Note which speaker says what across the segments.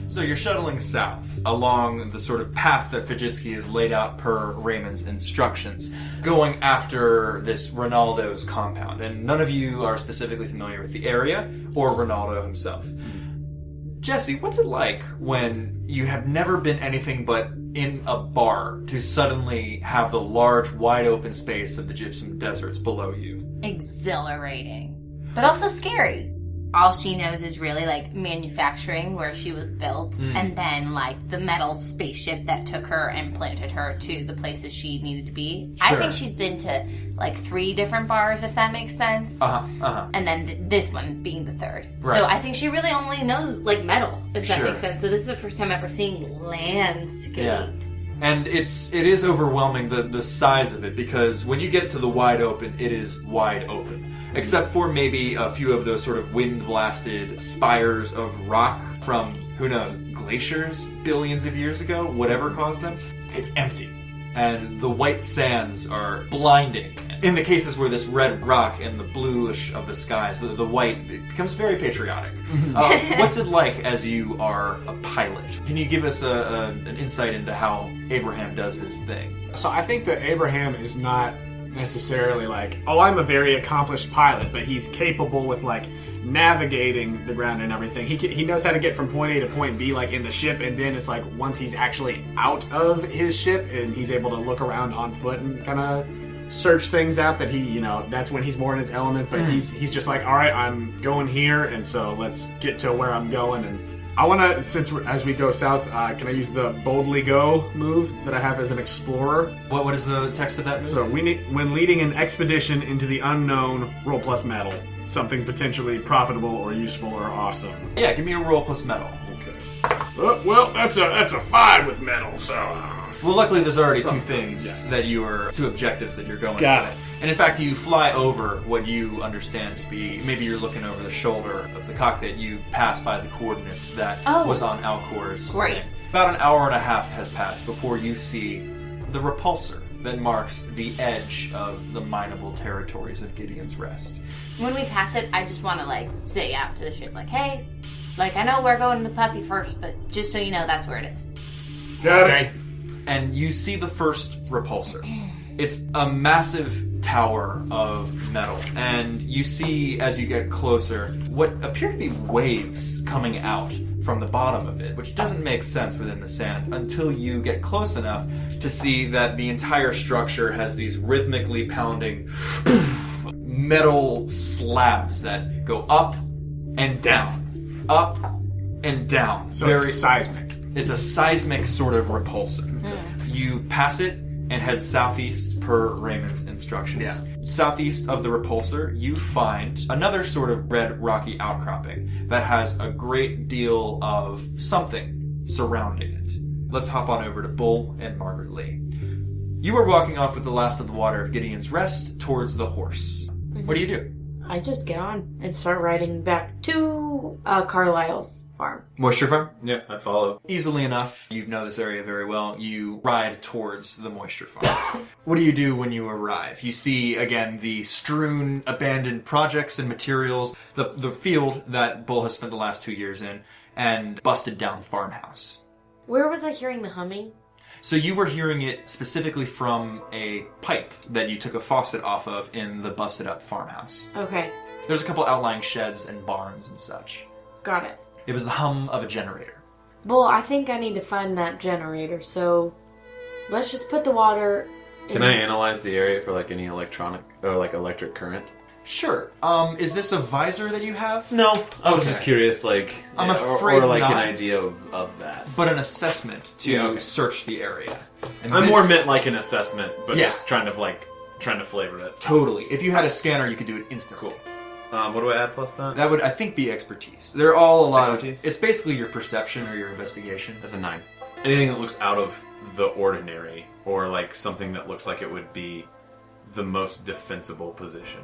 Speaker 1: So you're shuttling south along the sort of path that Fajitski has laid out per Raymond's instructions, going after this Ronaldo's compound. And none of you are specifically familiar with the area or Ronaldo himself. Jesse, what's it like when you have never been anything but in a bar to suddenly have the large, wide open space of the gypsum deserts below you?
Speaker 2: Exhilarating. But also scary. All she knows is really, like, manufacturing where she was built, and then, like, the metal spaceship that took her and planted her to the places she needed to be. Sure. I think she's been to, like, 3 different bars, if that makes sense. And then this one being the 3rd. Right. So I think she really only knows, like, metal, if that makes sense. So this is the first time ever seeing landscape. Yeah.
Speaker 1: And it is overwhelming, the size of it, because when you get to the wide open, it is wide open. Except for maybe a few of those sort of wind-blasted spires of rock from, who knows, glaciers billions of years ago, whatever caused them. It's empty. And the white sands are blinding. In the cases where this red rock and the bluish of the skies, the white, it becomes very patriotic. What's it like as you are a pilot? Can you give us an insight into how Abraham does his thing?
Speaker 3: So I think that Abraham is not necessarily like, oh, I'm a very accomplished pilot, but he's capable with, like, navigating the ground and everything. He knows how to get from point A to point B, like, in the ship, and then it's like once he's actually out of his ship and he's able to look around on foot and kind of search things out, that he, you know, that's when he's more in his element. But he's just like, all right, I'm going here, and so let's get to where I'm going. And I want to, as we go south, can I use the Boldly Go move that I have as an explorer?
Speaker 1: What is the text of that move?
Speaker 3: So, when leading an expedition into the unknown, roll plus metal. Something potentially profitable or useful or awesome.
Speaker 1: Yeah, give me a roll plus metal.
Speaker 3: Okay. Well, that's a 5 with metal, so...
Speaker 1: Well, luckily there's already 2 things two objectives that you're going for.
Speaker 3: Got it.
Speaker 1: And in fact, you fly over what you understand to be, maybe you're looking over the shoulder of the cockpit, you pass by the coordinates that was on Alcor's.
Speaker 2: Great.
Speaker 1: About an hour and a half has passed before you see the repulsor that marks the edge of the mineable territories of Gideon's Rest.
Speaker 2: When we pass it, I just want to, like, say out to the ship, like, hey, like, I know we're going to the puppy first, but just so you know, that's where it is.
Speaker 3: Got it.
Speaker 1: And you see the first repulsor. It's a massive tower of metal, and you see, as you get closer, what appear to be waves coming out from the bottom of it, which doesn't make sense within the sand until you get close enough to see that the entire structure has these rhythmically pounding metal slabs that go up and down, up and down.
Speaker 3: So it's seismic.
Speaker 1: It's a seismic sort of repulsor. You pass it and head southeast per Raymond's instructions. Yeah. Southeast of the repulsor, you find another sort of red rocky outcropping that has a great deal of something surrounding it. Let's hop on over to Bull and Margaret Lee. You are walking off with the last of the water of Gideon's Rest towards the horse. What do you do?
Speaker 4: I just get on and start riding back to Carlisle's farm.
Speaker 1: Moisture farm?
Speaker 5: Yeah, I follow.
Speaker 1: Easily enough, you know this area very well. You ride towards the moisture farm. What do you do when you arrive? You see, again, the strewn, abandoned projects and materials, the field that Bull has spent the last 2 years in, and busted down farmhouse.
Speaker 4: Where was I hearing the humming?
Speaker 1: So you were hearing it specifically from a pipe that you took a faucet off of in the busted up farmhouse.
Speaker 4: Okay.
Speaker 1: There's a couple outlying sheds and barns and such.
Speaker 4: Got it.
Speaker 1: It was the hum of a generator.
Speaker 4: Well, I think I need to find that generator, so let's just put the water in.
Speaker 5: Can I analyze the area for, like, any electronic or, like, electric current?
Speaker 1: Sure. Is this a visor that you have?
Speaker 5: No. I was just curious, like...
Speaker 1: I'm afraid
Speaker 5: or like
Speaker 1: not.
Speaker 5: an idea of that.
Speaker 1: But an assessment to search the area. And
Speaker 5: I more meant like an assessment, but just trying to flavor it.
Speaker 1: Totally. If you had a scanner, you could do it instantly.
Speaker 5: Cool. What do I add plus that?
Speaker 1: That would, I think, be expertise. They're all a lot
Speaker 5: expertise?
Speaker 1: of... It's basically your perception or your investigation.
Speaker 5: That's a 9. Anything that looks out of the ordinary, or like something that looks like it would be the most defensible position.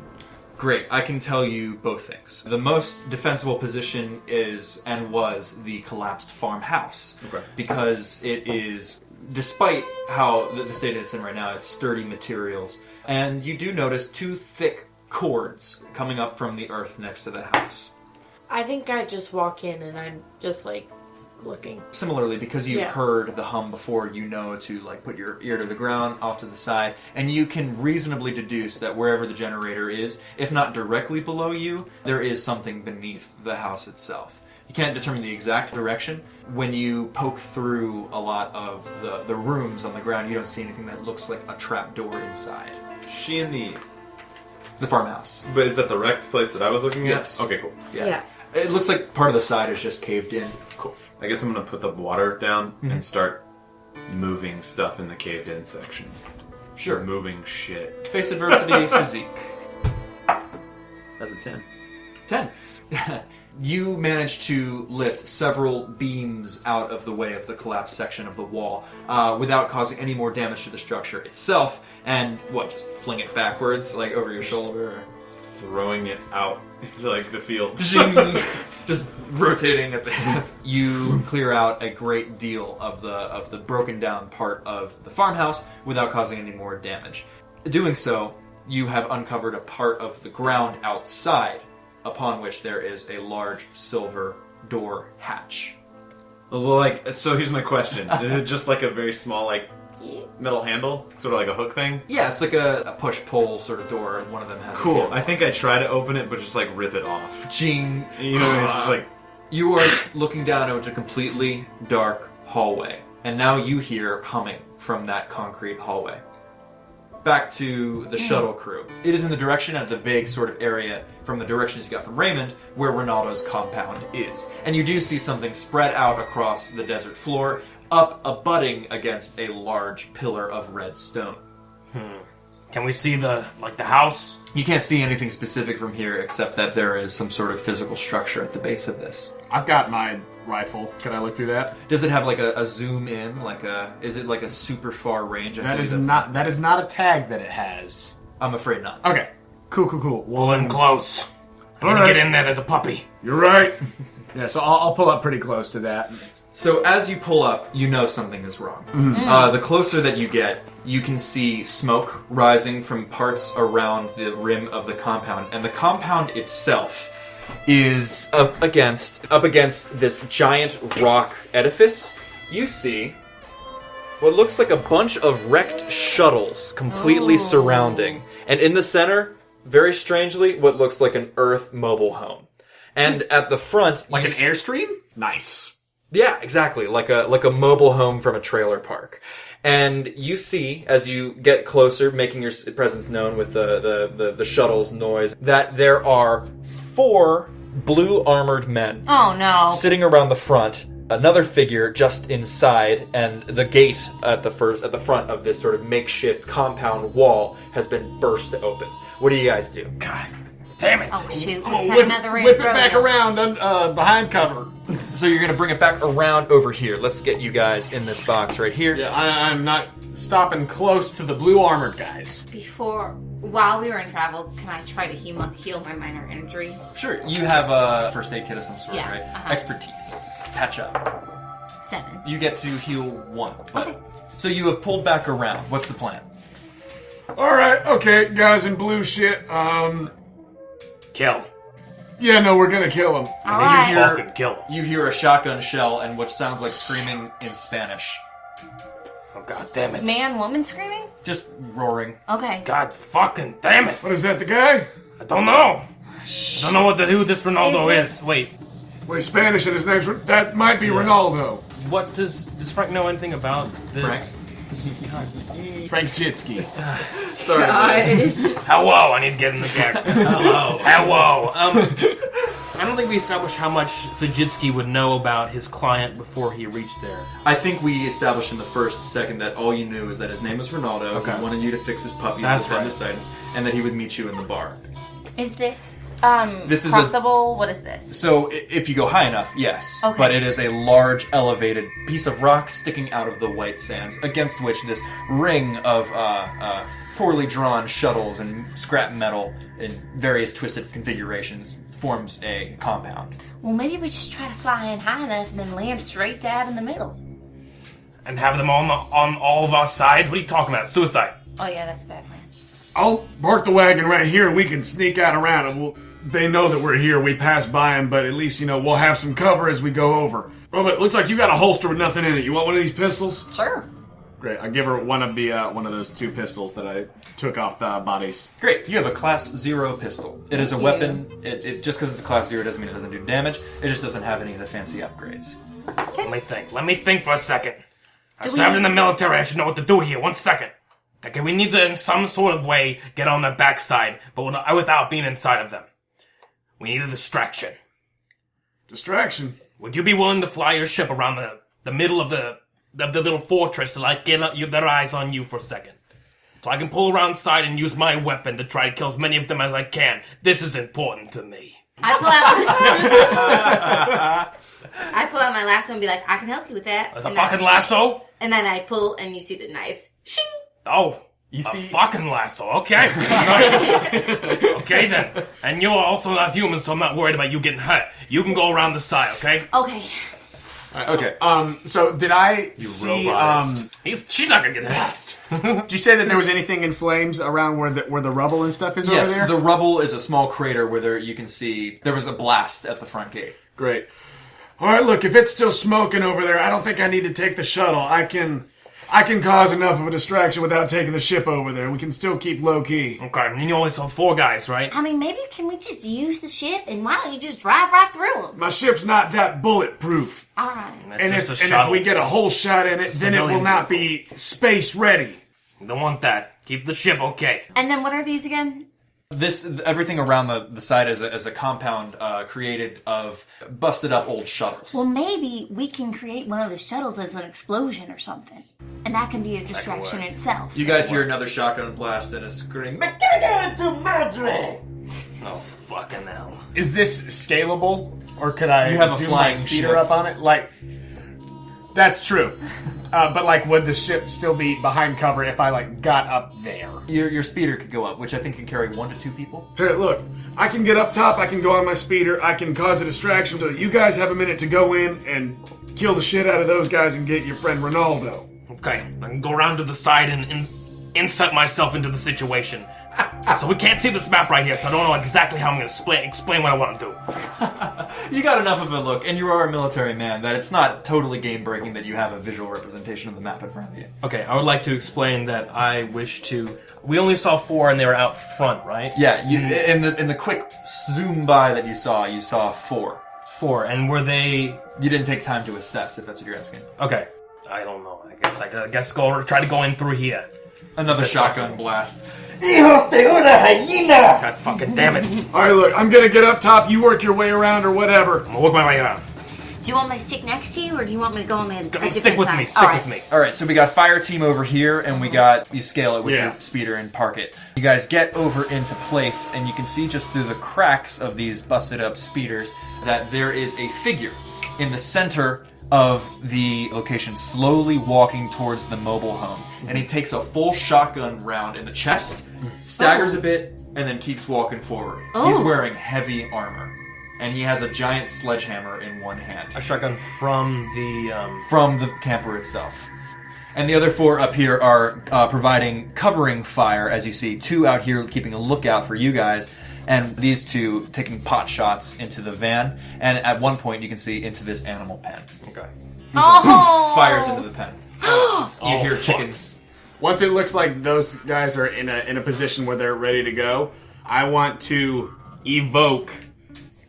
Speaker 1: Great. I can tell you both things. The most defensible position is and was the collapsed farmhouse.
Speaker 5: Okay.
Speaker 1: Because it is, despite how the state it's in right now, it's sturdy materials. And you do notice 2 thick cords coming up from the earth next to the house.
Speaker 4: I think I just walk in and I just, like, looking.
Speaker 1: Similarly, because you've heard the hum before, you know to like put your ear to the ground, off to the side, and you can reasonably deduce that wherever the generator is, if not directly below you, there is something beneath the house itself. You can't determine the exact direction. When you poke through a lot of the rooms on the ground, you don't see anything that looks like a trap door inside.
Speaker 5: She in
Speaker 1: The farmhouse.
Speaker 5: But is that the wrecked place that I was looking at?
Speaker 1: Yes.
Speaker 5: Okay, cool.
Speaker 4: Yeah.
Speaker 1: It looks like part of the side is just caved in.
Speaker 5: Cool. I guess I'm gonna put the water down and start moving stuff in the caved in section.
Speaker 1: Sure.
Speaker 5: Moving shit.
Speaker 1: Face adversity, physique.
Speaker 5: That's a 10.
Speaker 1: 10. You manage to lift several beams out of the way of the collapsed section of the wall without causing any more damage to the structure itself, and just fling it backwards, like over your shoulder?
Speaker 5: Throwing it out into like the field.
Speaker 1: Just rotating at the You clear out a great deal of the broken down part of the farmhouse without causing any more damage. Doing so, you have uncovered a part of the ground outside, upon which there is a large silver door hatch.
Speaker 5: Well, so here's my question. Is it just like a very small, metal handle? Sort of like a hook thing?
Speaker 1: Yeah, it's like a push-pull sort of door, and one of them has a
Speaker 5: Cool.
Speaker 1: handle.
Speaker 5: I think I try to open it, but just, rip it off.
Speaker 1: Ching.
Speaker 5: You know, it's just like...
Speaker 1: You are looking down into a completely dark hallway, and now you hear humming from that concrete hallway. Back to the shuttle crew. It is in the direction of the vague sort of area from the directions you got from Raymond where Ronaldo's compound is. And you do see something spread out across the desert floor, abutting against a large pillar of red stone.
Speaker 6: Can we see the house?
Speaker 1: You can't see anything specific from here except that there is some sort of physical structure at the base of this.
Speaker 3: I've got my rifle. Can I look through that?
Speaker 1: Does it have a zoom in? Is it like a super far range?
Speaker 3: That is not a tag that it has.
Speaker 1: I'm afraid not.
Speaker 3: Okay. Cool.
Speaker 6: Well, then close. I'm gonna get in there as a puppy.
Speaker 3: You're right. Yeah, so I'll pull up pretty close to that.
Speaker 1: So as you pull up, you know something is wrong. The closer that you get, you can see smoke rising from parts around the rim of the compound, and the compound itself is up against this giant rock edifice. You see what looks like a bunch of wrecked shuttles completely surrounding, and in the center, very strangely, what looks like an Earth mobile home. And at the front,
Speaker 3: Like an Airstream? Nice.
Speaker 1: yeah, exactly, like a mobile home from a trailer park. And you see, as you get closer, making your presence known with the shuttle's noise, that there are 4 blue armored men
Speaker 2: Oh no.
Speaker 1: sitting around the front. Another figure just inside, and the gate at the front of this sort of makeshift compound wall has been burst open. What do you guys do?
Speaker 6: God damn it.
Speaker 2: Oh shoot.
Speaker 3: I'm
Speaker 2: Let's
Speaker 3: gonna
Speaker 2: have another
Speaker 3: whip it
Speaker 2: rodeo.
Speaker 3: back around behind cover.
Speaker 1: So you're going to bring it back around over here. Let's get you guys in this box right here.
Speaker 3: Yeah, I'm not stopping close to the blue armored guys.
Speaker 2: While we were in travel, can I try to heal my minor injury?
Speaker 1: Sure. You have a first aid kit of some sort,
Speaker 2: Yeah,
Speaker 1: right?
Speaker 2: uh-huh.
Speaker 1: Expertise. Patch up.
Speaker 2: 7.
Speaker 1: You get to heal 1.
Speaker 2: Okay.
Speaker 1: So you have pulled back around. What's the plan?
Speaker 3: Alright, okay, guys in blue shit,
Speaker 6: Kill.
Speaker 3: yeah, no, we're gonna kill him.
Speaker 2: All right.
Speaker 6: Fucking kill him.
Speaker 1: You hear a shotgun shell and what sounds like screaming in Spanish.
Speaker 6: Oh, god damn it.
Speaker 2: Man, woman screaming?
Speaker 1: Just roaring.
Speaker 2: Okay.
Speaker 6: God fucking damn it.
Speaker 3: What is that, the guy?
Speaker 6: I don't know. I don't know who this Ronaldo
Speaker 2: Is
Speaker 6: is.
Speaker 2: this-
Speaker 6: Wait,
Speaker 3: Well, he's Spanish and his name's... That might be Ronaldo.
Speaker 6: what does Frank know anything about this?
Speaker 3: Frank Jitski.
Speaker 1: Sorry.
Speaker 6: Hello, I need to get in the character. Hello. I don't think we established how much Fajitski would know about his client before he reached there.
Speaker 1: I think we established in the first second that all you knew is that his name was Ronaldo,
Speaker 6: Okay.
Speaker 1: he wanted you to fix his puppies
Speaker 6: That's
Speaker 1: with appendicitis, and that he would meet you in the bar.
Speaker 2: Is this
Speaker 1: This is
Speaker 2: crossable? What is this?
Speaker 1: So, if you go high enough, yes.
Speaker 2: Okay.
Speaker 1: But it is a large, elevated piece of rock sticking out of the white sands, against which this ring of poorly drawn shuttles and scrap metal in various twisted configurations forms a compound.
Speaker 2: Well, maybe we just try to fly in high enough and then land straight dab in the middle.
Speaker 6: And have them on all of our sides? What are you talking about? Suicide.
Speaker 2: Oh yeah, that's a bad plan.
Speaker 3: I'll park the wagon right here and we can sneak out around and they know that we're here. We pass by them, but at least, we'll have some cover as we go over. Robert, it looks like you got a holster with nothing in it. You want one of these pistols?
Speaker 2: Sure.
Speaker 3: Great. I give her one of those 2 pistols that I took off the bodies.
Speaker 1: Great. You have a Class 0 pistol. It is a weapon. It just because it's a Class 0 doesn't mean it doesn't do damage. It just doesn't have any of the fancy upgrades.
Speaker 6: Let me think for a second. I served in the military. I should know what to do here. 1 second. Okay, we need to, in some sort of way, get on the backside, but without being inside of them. We need a distraction.
Speaker 3: Distraction?
Speaker 6: Would you be willing to fly your ship around the middle of the little fortress to, like, get their eyes on you for a second? So I can pull around side and use my weapon to try to kill as many of them as I can. This is important to me.
Speaker 2: I pull out my lasso and be like, I can help you with that.
Speaker 6: The fucking lasso?
Speaker 2: And then I pull and you see the knives. Shing!
Speaker 6: Oh, you see fucking lasso. Okay. Okay then. And you're also not human, so I'm not worried about you getting hurt. You can go around the side, okay?
Speaker 2: Okay.
Speaker 1: Okay.
Speaker 3: So did I see?
Speaker 6: She's not gonna get hurt.
Speaker 3: Did you say that there was anything in flames around where the rubble and stuff is over there?
Speaker 1: Yes, the rubble is a small crater where you can see there was a blast at the front gate.
Speaker 3: Great. All right, look, if it's still smoking over there, I don't think I need to take the shuttle. I can cause enough of a distraction without taking the ship over there. We can still keep low key.
Speaker 6: Okay, and you only saw 4 guys, right?
Speaker 2: I mean, maybe can we just use the ship and why don't you just drive right through them?
Speaker 3: My ship's not that bulletproof.
Speaker 2: All right.
Speaker 3: And if we get a whole shot in it, then it will not be space ready.
Speaker 6: Don't want that. Keep the ship okay.
Speaker 2: And then what are these again?
Speaker 1: Everything around the side is a compound created of busted up old shuttles.
Speaker 2: Well, maybe we can create one of the shuttles as an explosion or something. And that can be a distraction in itself.
Speaker 1: You guys hear another shotgun blast and a scream.
Speaker 6: Oh, fucking hell.
Speaker 3: Is this scalable? Or could I
Speaker 1: You have a
Speaker 3: zoom
Speaker 1: flying
Speaker 3: my speeder
Speaker 1: ship.
Speaker 3: up on it? Like, that's true. But, like, would the ship still be behind cover if I, like, got up there?
Speaker 1: Your speeder could go up, which I think can carry 1 to 2 people.
Speaker 3: Here, look. I can get up top, I can go on my speeder, I can cause a distraction so that you guys have a minute to go in and kill the shit out of those guys and get your friend Ronaldo.
Speaker 6: Okay, I can go around to the side and insert myself into the situation. So we can't see this map right here, so I don't know exactly how I'm going to explain what I want to do.
Speaker 1: You got enough of a look, and you are a military man, that it's not totally game-breaking that you have a visual representation of the map in front of you.
Speaker 6: Okay, I would like to explain that I wish to... We only saw 4 and they were out front, right?
Speaker 1: Yeah, in the quick zoom by that you saw 4.
Speaker 6: 4, and were they...
Speaker 1: You didn't take time to assess, if that's what you're asking.
Speaker 6: Okay. I don't know. I guess try to go in through here.
Speaker 1: Another shotgun blast.
Speaker 6: God fucking damn it.
Speaker 3: Alright, look, I'm gonna get up top, you work your way around or whatever.
Speaker 6: I'm gonna work my way around.
Speaker 2: Do you want me to stick next to you, or do you want me to go on the different
Speaker 6: Stick with
Speaker 2: side?
Speaker 6: me, stick with me.
Speaker 1: Alright, so we got fire team over here, and you scale it with your speeder and park it. You guys get over into place, and you can see just through the cracks of these busted up speeders that there is a figure in the center of the location, slowly walking towards the mobile home. And he takes a full shotgun round in the chest, staggers a bit, and then keeps walking forward. He's wearing heavy armor. And he has a giant sledgehammer in one hand.
Speaker 6: A shotgun from the...
Speaker 1: From the camper itself. And the other 4 up here are providing covering fire, as you see. 2 out here keeping a lookout for you guys. And these 2 taking pot shots into the van. And at one point, you can see into this animal pen. Okay. Fires into the pen. You hear chickens.
Speaker 3: Once it looks like those guys are in a position where they're ready to go, I want to evoke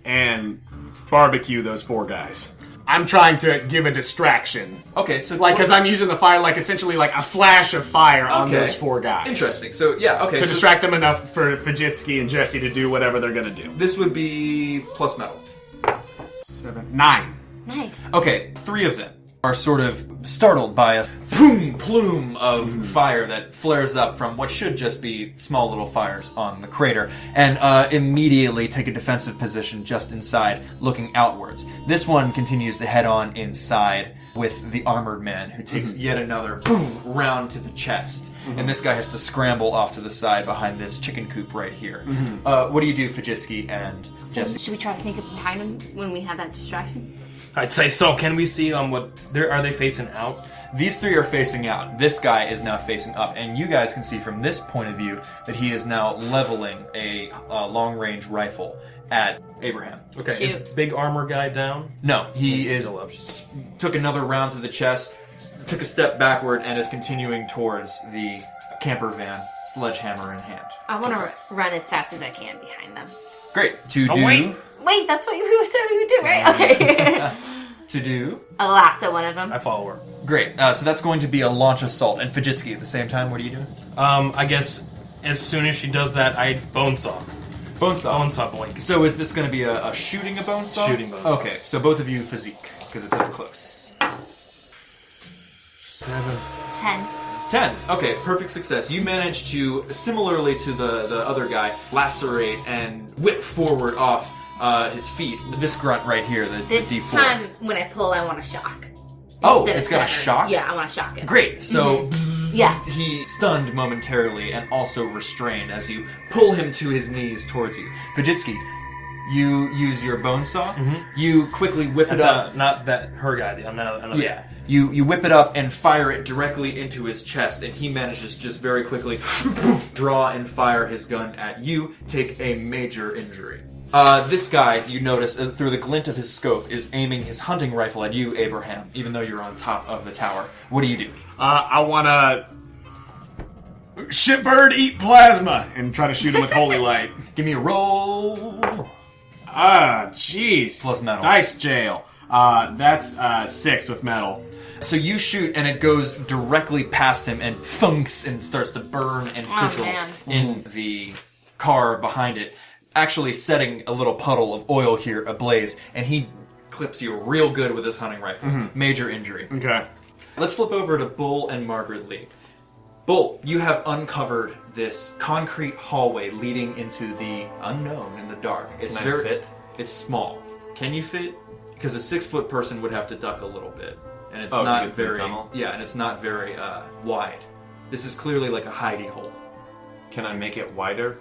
Speaker 3: and barbecue those 4 guys. I'm trying to give a distraction.
Speaker 1: Okay, so...
Speaker 3: Like, because I'm using the fire, like, essentially, like, a flash of fire on those 4 guys.
Speaker 1: Interesting. So, yeah, okay.
Speaker 3: To distract them enough for Fajitski and Jesse to do whatever they're gonna do.
Speaker 1: This would be plus metal.
Speaker 3: 7, 9.
Speaker 2: Nice.
Speaker 1: Okay, 3 of them are sort of startled by a plume of fire that flares up from what should just be small little fires on the crater, and immediately take a defensive position just inside, looking outwards. This one continues to head on inside with the armored man, who takes yet another round to the chest. And this guy has to scramble off to the side behind this chicken coop right here. What do you do, Fajitski and Jesse?
Speaker 2: Should we try to sneak up behind him when we have that distraction?
Speaker 6: I'd say so. Can we see what... Are they facing out?
Speaker 1: These three are facing out. This guy is now facing up, and you guys can see from this point of view that he is now leveling a long-range rifle at Abraham.
Speaker 6: Okay,
Speaker 2: Shoot.
Speaker 6: is big armor guy down?
Speaker 1: No, he is
Speaker 6: still up.
Speaker 1: took another round to the chest, took a step backward, and is continuing towards the camper van, sledgehammer in hand.
Speaker 2: I want to run as fast as I can behind them.
Speaker 1: Great. To
Speaker 6: Oh,
Speaker 1: do...
Speaker 2: Wait, that's what you said we would do, right? Okay.
Speaker 1: To do...
Speaker 2: I'll lasso one of them.
Speaker 6: I follow her.
Speaker 1: Great. So that's going to be a launch assault. And Fajitski, at the same time, what are you doing?
Speaker 6: I guess as soon as she does that, I bone saw.
Speaker 1: Bone saw.
Speaker 6: Bone saw boink.
Speaker 1: So is this going to be a shooting a bone saw?
Speaker 6: Shooting bone saw.
Speaker 1: Okay, so both of you physique, because it's up close.
Speaker 6: 7.
Speaker 2: 10.
Speaker 1: 10. Okay, perfect success. You manage to, similarly to the other guy, lacerate and whip forward off his feet. This grunt right here, the
Speaker 2: This
Speaker 1: D4.
Speaker 2: time, when I pull, I want to shock.
Speaker 1: Oh,
Speaker 2: Instead of
Speaker 1: it's got a
Speaker 2: center.
Speaker 1: shock?
Speaker 2: Yeah, I want to shock him.
Speaker 1: Great. So bzzz,
Speaker 2: Yeah.
Speaker 1: he stunned momentarily and also restrained as you pull him to his knees towards you. Fajitski, you use your bone saw. You quickly whip it up.
Speaker 6: Not that her guy. Another
Speaker 1: Yeah. You whip it up and fire it directly into his chest, and he manages just very quickly draw and fire his gun at you, take a major injury. This guy, you notice, through the glint of his scope, is aiming his hunting rifle at you, Abraham, even though you're on top of the tower. What do you do?
Speaker 3: I want to shitbird eat plasma and try to shoot him with holy light.
Speaker 1: Give me a roll.
Speaker 3: Jeez.
Speaker 1: Plus metal.
Speaker 3: Dice jail. That's 6 with metal.
Speaker 1: So you shoot, and it goes directly past him and thunks and starts to burn and fizzle
Speaker 2: man.
Speaker 1: in the car behind it, actually setting a little puddle of oil here ablaze, and he clips you real good with his hunting rifle. Major injury.
Speaker 3: Okay.
Speaker 1: Let's flip over to Bull and Margaret Lee. Bull, you have uncovered this concrete hallway leading into the unknown in the dark. It's
Speaker 5: Can I fit?
Speaker 1: It's small. Can you fit? Because a 6-foot person would have to duck a little bit, and it's
Speaker 5: to
Speaker 1: not
Speaker 5: get through the
Speaker 1: very
Speaker 5: tunnel?
Speaker 1: yeah, and it's not very wide. This is clearly like a hidey hole.
Speaker 5: Can I make it wider?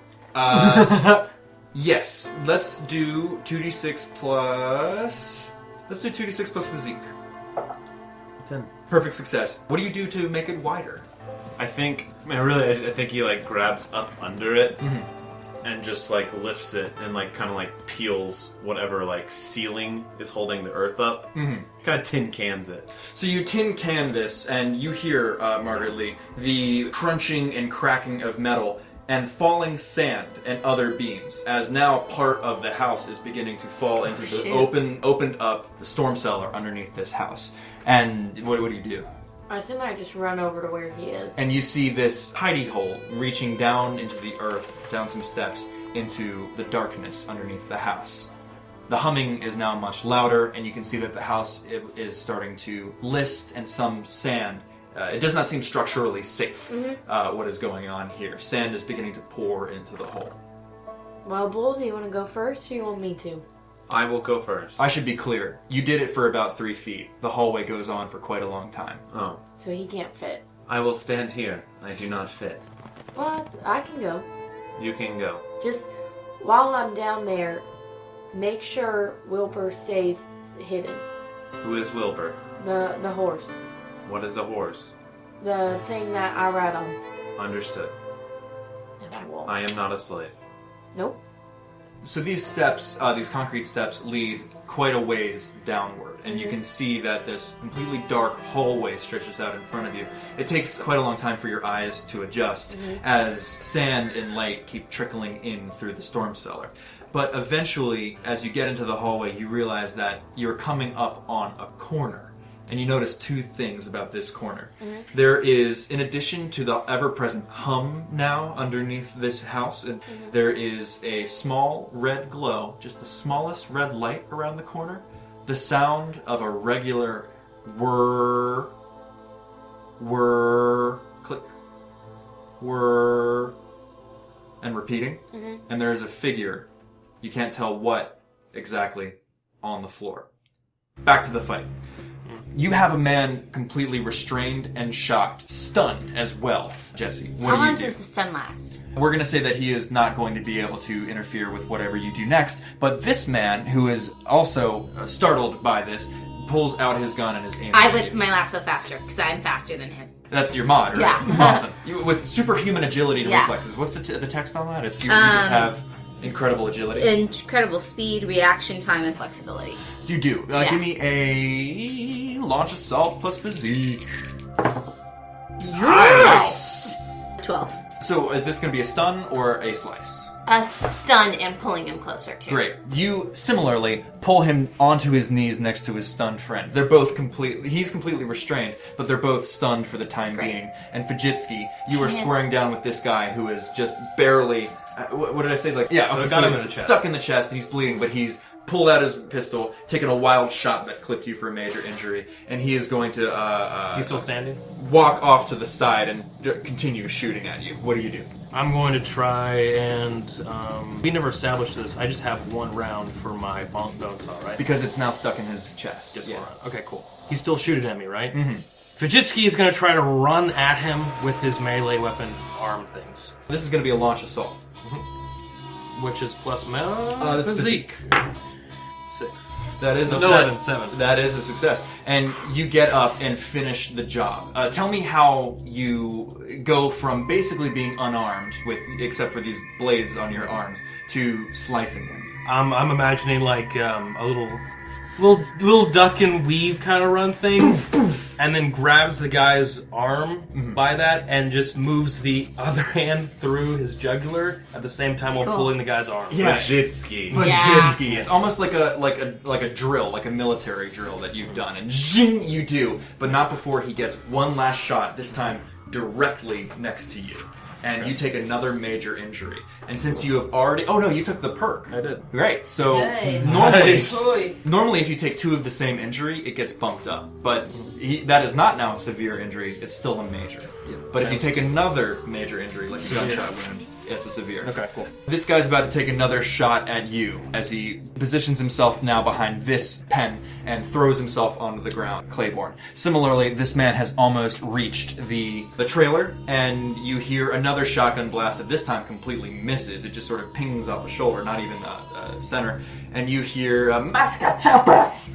Speaker 1: Yes. Let's do 2d6 plus. Let's do 2d6 plus physique.
Speaker 5: 10.
Speaker 1: Perfect success. What do you do to make it wider?
Speaker 5: I think he like grabs up under it and just like lifts it and like kind of like peels whatever like ceiling is holding the earth up. Kind of tin cans it.
Speaker 1: So you tin can this, and you hear, Margaret Lee, the crunching and cracking of metal and falling sand and other beams, as now part of the house is beginning to fall into the opened up the storm cellar underneath this house. And what do you do?
Speaker 4: I assume I just run over to where he is.
Speaker 1: And you see this hidey hole reaching down into the earth, down some steps, into the darkness underneath the house. The humming is now much louder, and you can see that the house is starting to list, and some sand. It does not seem structurally safe, what is going on here. Sand is beginning to pour into the hole.
Speaker 4: Well, Bulls, you want to go first, or you want me to?
Speaker 5: I will go first.
Speaker 1: I should be clear. You did it for about 3 feet. The hallway goes on for quite a long time.
Speaker 5: Oh.
Speaker 4: So he can't fit.
Speaker 5: I will stand here. I do not fit.
Speaker 4: Well, I can go.
Speaker 5: You can go.
Speaker 4: Just while I'm down there, make sure Wilbur stays hidden.
Speaker 5: Who is Wilbur?
Speaker 4: The horse.
Speaker 5: What is a horse?
Speaker 4: The thing that I ride on.
Speaker 5: Understood.
Speaker 4: And I won't.
Speaker 5: I am not a slave.
Speaker 4: Nope.
Speaker 1: So these steps, these concrete steps, lead quite a ways downward, and you can see that this completely dark hallway stretches out in front of you. It takes quite a long time for your eyes to adjust as sand and light keep trickling in through the storm cellar. But eventually, as you get into the hallway, you realize that you're coming up on a corner. And you notice 2 things about this corner. There is, in addition to the ever-present hum now underneath this house, and there is a small red glow, just the smallest red light around the corner. The sound of a regular whir, whir, click, whir, and repeating. And there is a figure, you can't tell what exactly, on the floor. Back to the fight. You have a man completely restrained and shocked, stunned as well, Jesse. What
Speaker 2: How
Speaker 1: do you
Speaker 2: long
Speaker 1: do?
Speaker 2: does the stun last?
Speaker 1: We're going to say that he is not going to be able to interfere with whatever you do next, but this man, who is also startled by this, pulls out his gun and is aiming
Speaker 2: I
Speaker 1: at
Speaker 2: whip
Speaker 1: you.
Speaker 2: my lasso faster, because I'm faster than him.
Speaker 1: That's your mod, right?
Speaker 2: Yeah.
Speaker 1: Awesome. With superhuman agility and
Speaker 2: Yeah.
Speaker 1: reflexes. What's the text on that? It's you just have incredible agility.
Speaker 2: Incredible speed, reaction time, and flexibility.
Speaker 1: You do.
Speaker 2: Yeah.
Speaker 1: Give me a launch assault plus physique.
Speaker 3: Nice.
Speaker 2: 12.
Speaker 1: So is this going to be a stun or a slice?
Speaker 2: A stun and pulling him closer to.
Speaker 1: Great. You similarly pull him onto his knees next to his stunned friend. They're both he's completely restrained, but they're both stunned for the time
Speaker 2: Great.
Speaker 1: being. And Fajitski, you are squaring down with this guy who is just barely, what did I say? Like, yeah,
Speaker 5: So
Speaker 1: okay,
Speaker 5: it got him
Speaker 1: it's
Speaker 5: in the chest.
Speaker 1: stuck in the chest, and he's bleeding, but he's pulled out his pistol, taken a wild shot that clipped you for a major injury, and he is going to
Speaker 6: He's still standing?
Speaker 1: walk off to the side and continue shooting at you. What do you do?
Speaker 6: I'm going to try and... we never established this. I just have 1 round for my bone saw, right?
Speaker 1: Because it's now stuck in his chest.
Speaker 6: Just
Speaker 1: Yeah.
Speaker 6: 1 round. Okay, cool. He's still shooting at me, right? Mm-hmm. Fajitski is going to try to run at him with his melee weapon arm things.
Speaker 1: This is going to be a launch assault.
Speaker 6: Which is plus
Speaker 1: this is
Speaker 6: physique. 6.
Speaker 1: That is a
Speaker 6: No,
Speaker 1: set.
Speaker 6: 7.
Speaker 1: That is a success. And you get up and finish the job. Tell me how you go from basically being unarmed, except for these blades on your arms, to slicing him.
Speaker 6: I'm imagining like a little duck and weave kind of run thing, and then grabs the guy's arm by that and just moves the other hand through his jugular at the same time while
Speaker 2: Cool.
Speaker 6: pulling the guy's arm.
Speaker 1: Yeah.
Speaker 5: Fajitski.
Speaker 1: Fajitski. It's almost like a drill, like a military drill that you've done. And zing, you do, but not before he gets one last shot, this time directly next to you. And you take another major injury. And since you have already... Oh, no, you took the perk.
Speaker 6: I did.
Speaker 1: Great. So
Speaker 2: Good.
Speaker 1: normally if you take 2 of the same injury, it gets bumped up. But that is not now a severe injury. It's still a major. But if you take another major injury, like a gunshot wound, it's a severe.
Speaker 6: Okay, cool.
Speaker 1: This guy's about to take another shot at you as he positions himself now behind this pen and throws himself onto the ground. Claiborne. Similarly, this man has almost reached the trailer, and you hear another shotgun blast that this time completely misses. It just sort of pings off the shoulder, not even center. And you hear, Masca Chapas!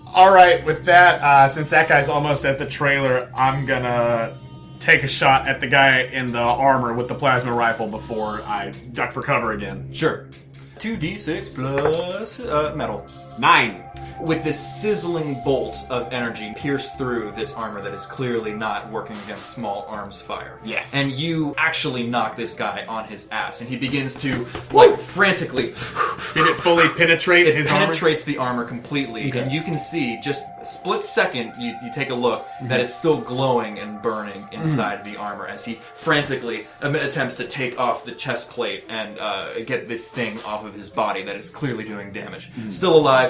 Speaker 3: Alright, with that, since that guy's almost at the trailer, I'm gonna take a shot at the guy in the armor with the plasma rifle before I duck for cover again.
Speaker 1: Sure. 2d6 plus metal.
Speaker 3: 9.
Speaker 1: With this sizzling bolt of energy pierce through this armor that is clearly not working against small arms fire.
Speaker 3: Yes.
Speaker 1: And you actually knock this guy on his ass, and he begins to, like, frantically...
Speaker 3: Did it fully penetrate
Speaker 1: It
Speaker 3: his armor?
Speaker 1: penetrates the armor completely, and you can see, just a split second, you take a look, that it's still glowing and burning inside the armor as he frantically attempts to take off the chest plate and get this thing off of his body that is clearly doing damage. Still alive,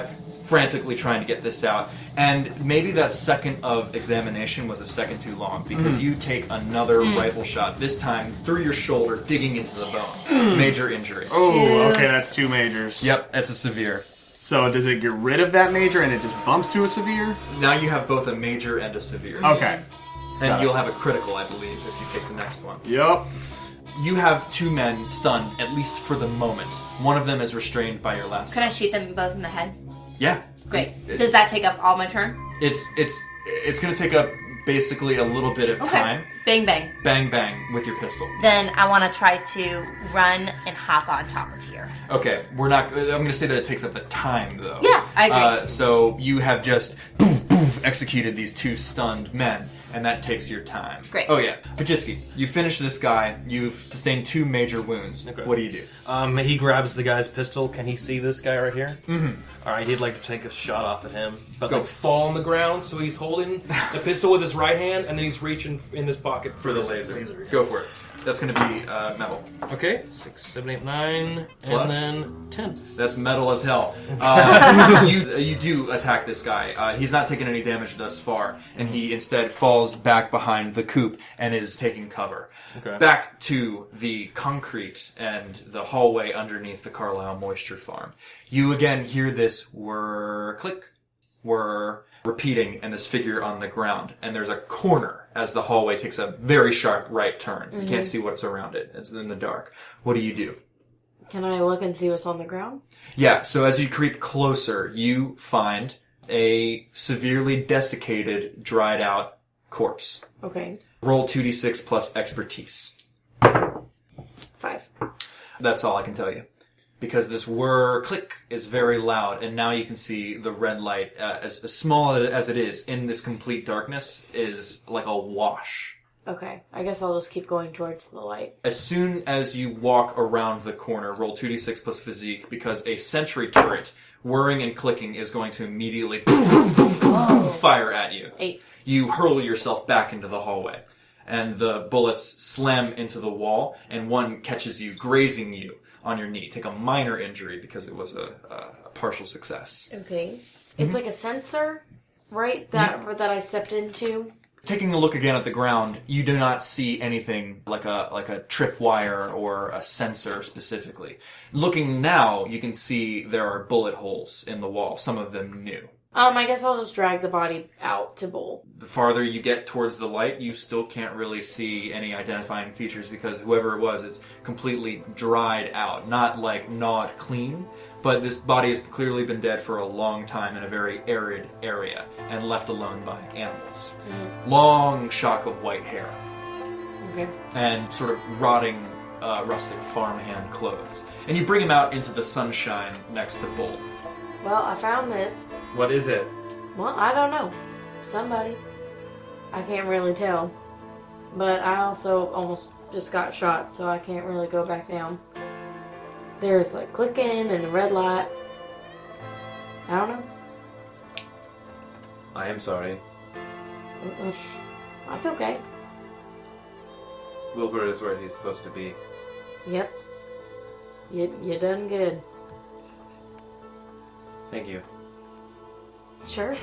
Speaker 1: frantically trying to get this out, and maybe that second of examination was a second too long, because you take another rifle shot, this time through your shoulder, digging into the bone. Major injury.
Speaker 3: Oh, okay, that's 2 majors.
Speaker 1: Yep, that's a severe.
Speaker 3: So does it get rid of that major and it just bumps to a severe?
Speaker 1: Now you have both a major and a severe.
Speaker 3: Okay.
Speaker 1: And you'll have a critical, I believe, if you take the next one.
Speaker 3: Yup.
Speaker 1: You have 2 men stunned, at least for the moment. One of them is restrained by your last.
Speaker 2: Could I shoot them both in the head?
Speaker 1: Yeah.
Speaker 2: Great. Does that take up all my turn?
Speaker 1: It's going to take up basically a little bit of time.
Speaker 2: Bang, bang.
Speaker 1: Bang, bang with your pistol.
Speaker 2: Then I want to try to run and hop on top of here.
Speaker 1: Okay, we're not. I'm going to say that it takes up the time, though.
Speaker 2: Yeah, I agree.
Speaker 1: So you have just poof, poof, executed these 2 stunned men, and that takes your time.
Speaker 2: Great.
Speaker 1: Oh yeah, Fajitski, you finish this guy. You've sustained 2 major wounds.
Speaker 6: Okay.
Speaker 1: What do you do?
Speaker 6: He grabs the guy's pistol. Can he see this guy right here? Mm-hmm. All right, he'd like to take a shot off at him, but
Speaker 1: Go.
Speaker 6: like fall on the ground. So he's holding the pistol with his right hand, and then he's reaching in his pocket
Speaker 1: For the
Speaker 6: his
Speaker 1: laser.
Speaker 6: yeah.
Speaker 1: Go for it. That's going to be metal.
Speaker 6: Okay, 6, 7, 8, 9,
Speaker 1: Plus?
Speaker 6: and then 10.
Speaker 1: That's metal as hell. You do attack this guy. He's not taking any damage thus far, and he instead falls back behind the coop and is taking cover.
Speaker 6: Okay.
Speaker 1: Back to the concrete and the hallway underneath the Carlisle Moisture Farm. You again hear this whir, click, whir, repeating and this figure on the ground. And there's a corner as the hallway takes a very sharp right turn. You can't see what's around it. It's in the dark. What do?
Speaker 4: Can I look and see what's on the ground?
Speaker 1: Yeah, so as you creep closer, you find a severely desiccated, dried out corpse.
Speaker 4: Okay.
Speaker 1: Roll 2d6 plus expertise.
Speaker 4: 5.
Speaker 1: That's all I can tell you. Because this click is very loud, and now you can see the red light, as small as it is, in this complete darkness, is like a wash.
Speaker 4: Okay. I guess I'll just keep going towards the light.
Speaker 1: As soon as you walk around the corner, roll 2d6 plus physique, because a sentry turret, whirring and clicking, is going to immediately fire at you.
Speaker 4: 8.
Speaker 1: You hurl yourself back into the hallway, and the bullets slam into the wall, and one catches you, grazing you on your knee. Take a minor injury because it was a partial success.
Speaker 4: Okay. It's like a sensor, right? That I stepped into.
Speaker 1: Taking a look again at the ground, you do not see anything like a tripwire or a sensor specifically. Looking now, you can see there are bullet holes in the wall, some of them new.
Speaker 4: I guess I'll just drag the body out to Bull.
Speaker 1: The farther you get towards the light, you still can't really see any identifying features because whoever it was, it's completely dried out. Not like gnawed clean, but this body has clearly been dead for a long time in a very arid area and left alone by animals. Long shock of white hair.
Speaker 4: Okay.
Speaker 1: And sort of rotting rustic farmhand clothes. And you bring him out into the sunshine next to Bull.
Speaker 4: Well, I found this.
Speaker 5: What is it?
Speaker 4: Well, I don't know. Somebody. I can't really tell. But I also almost just got shot, so I can't really go back down. There's like clicking and a red light. I don't know.
Speaker 5: I am sorry.
Speaker 4: That's okay.
Speaker 5: Wilbur is where he's supposed to be.
Speaker 4: Yep. You done good.
Speaker 5: Thank you.
Speaker 4: Sure.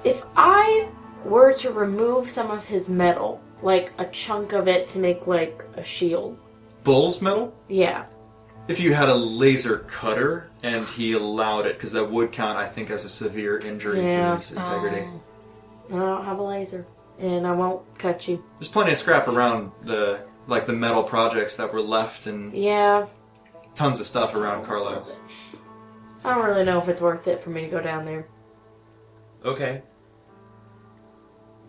Speaker 4: If I were to remove some of his metal, like a chunk of it to make like a shield.
Speaker 1: Bull's metal?
Speaker 4: Yeah.
Speaker 1: If you had a laser cutter and he allowed it, because that would count, I think, as a severe injury to his integrity.
Speaker 4: I don't have a laser, and I won't cut you.
Speaker 1: There's plenty of scrap around the metal projects that were left, and
Speaker 4: Yeah.
Speaker 1: tons of stuff around Carlisle.
Speaker 4: I don't really know if it's worth it for me to go down there.
Speaker 5: Okay.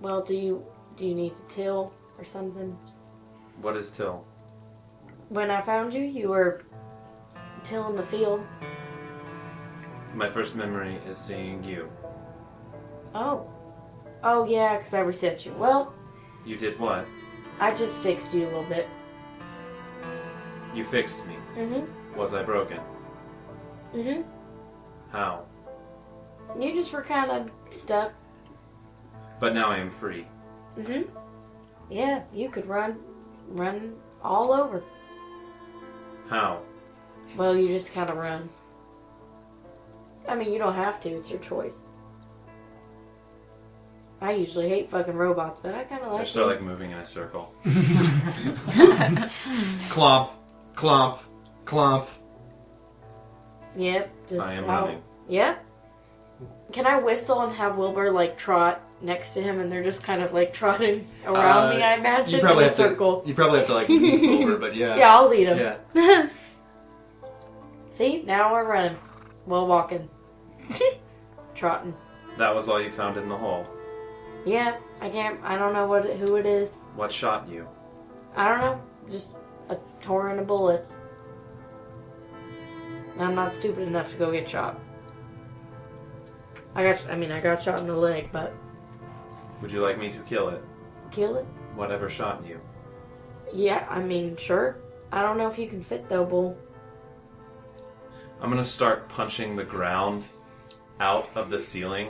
Speaker 4: Well, do you need to till or something?
Speaker 5: What is Till?
Speaker 4: When I found you, you were tilling the field.
Speaker 5: My first memory is seeing you.
Speaker 4: Oh. Oh, yeah, because I reset you. Well,
Speaker 5: You did what?
Speaker 4: I just fixed you a little bit.
Speaker 5: You fixed me.
Speaker 4: Mm-hmm.
Speaker 5: Was I broken?
Speaker 4: Mm-hmm.
Speaker 5: How?
Speaker 4: You just were kind of stuck.
Speaker 5: But now I am free.
Speaker 4: Mm-hmm. Yeah, you could run all over.
Speaker 5: How?
Speaker 4: Well, you just kind of run. I mean, you don't have to. It's your choice. I usually hate fucking robots, but I kind of like
Speaker 5: They're still like moving in a circle.
Speaker 1: Clomp, clomp, clomp.
Speaker 4: Yep. Just
Speaker 5: I am
Speaker 4: how-
Speaker 5: running.
Speaker 4: Yep. Can I whistle and have Wilbur like trot next to him, and they're just kind of like trotting around me? I imagine
Speaker 1: You probably
Speaker 4: in a
Speaker 1: have
Speaker 4: circle.
Speaker 1: to. You probably have to like lean over, but yeah.
Speaker 4: Yeah, I'll lead him.
Speaker 1: Yeah.
Speaker 4: See, now we're running, well walking, trotting.
Speaker 5: That was all you found in the hole.
Speaker 4: Yeah, I don't know who it is.
Speaker 5: What shot you?
Speaker 4: I don't know. Just a torrent of bullets. I'm not stupid enough to go get shot. I got shot in the leg, but
Speaker 5: Would you like me to kill it?
Speaker 4: kill it?
Speaker 5: Whatever shot you.
Speaker 4: Yeah, I mean, sure. I don't know if you can fit though, Bull.
Speaker 5: I'm gonna start punching the ground out of the ceiling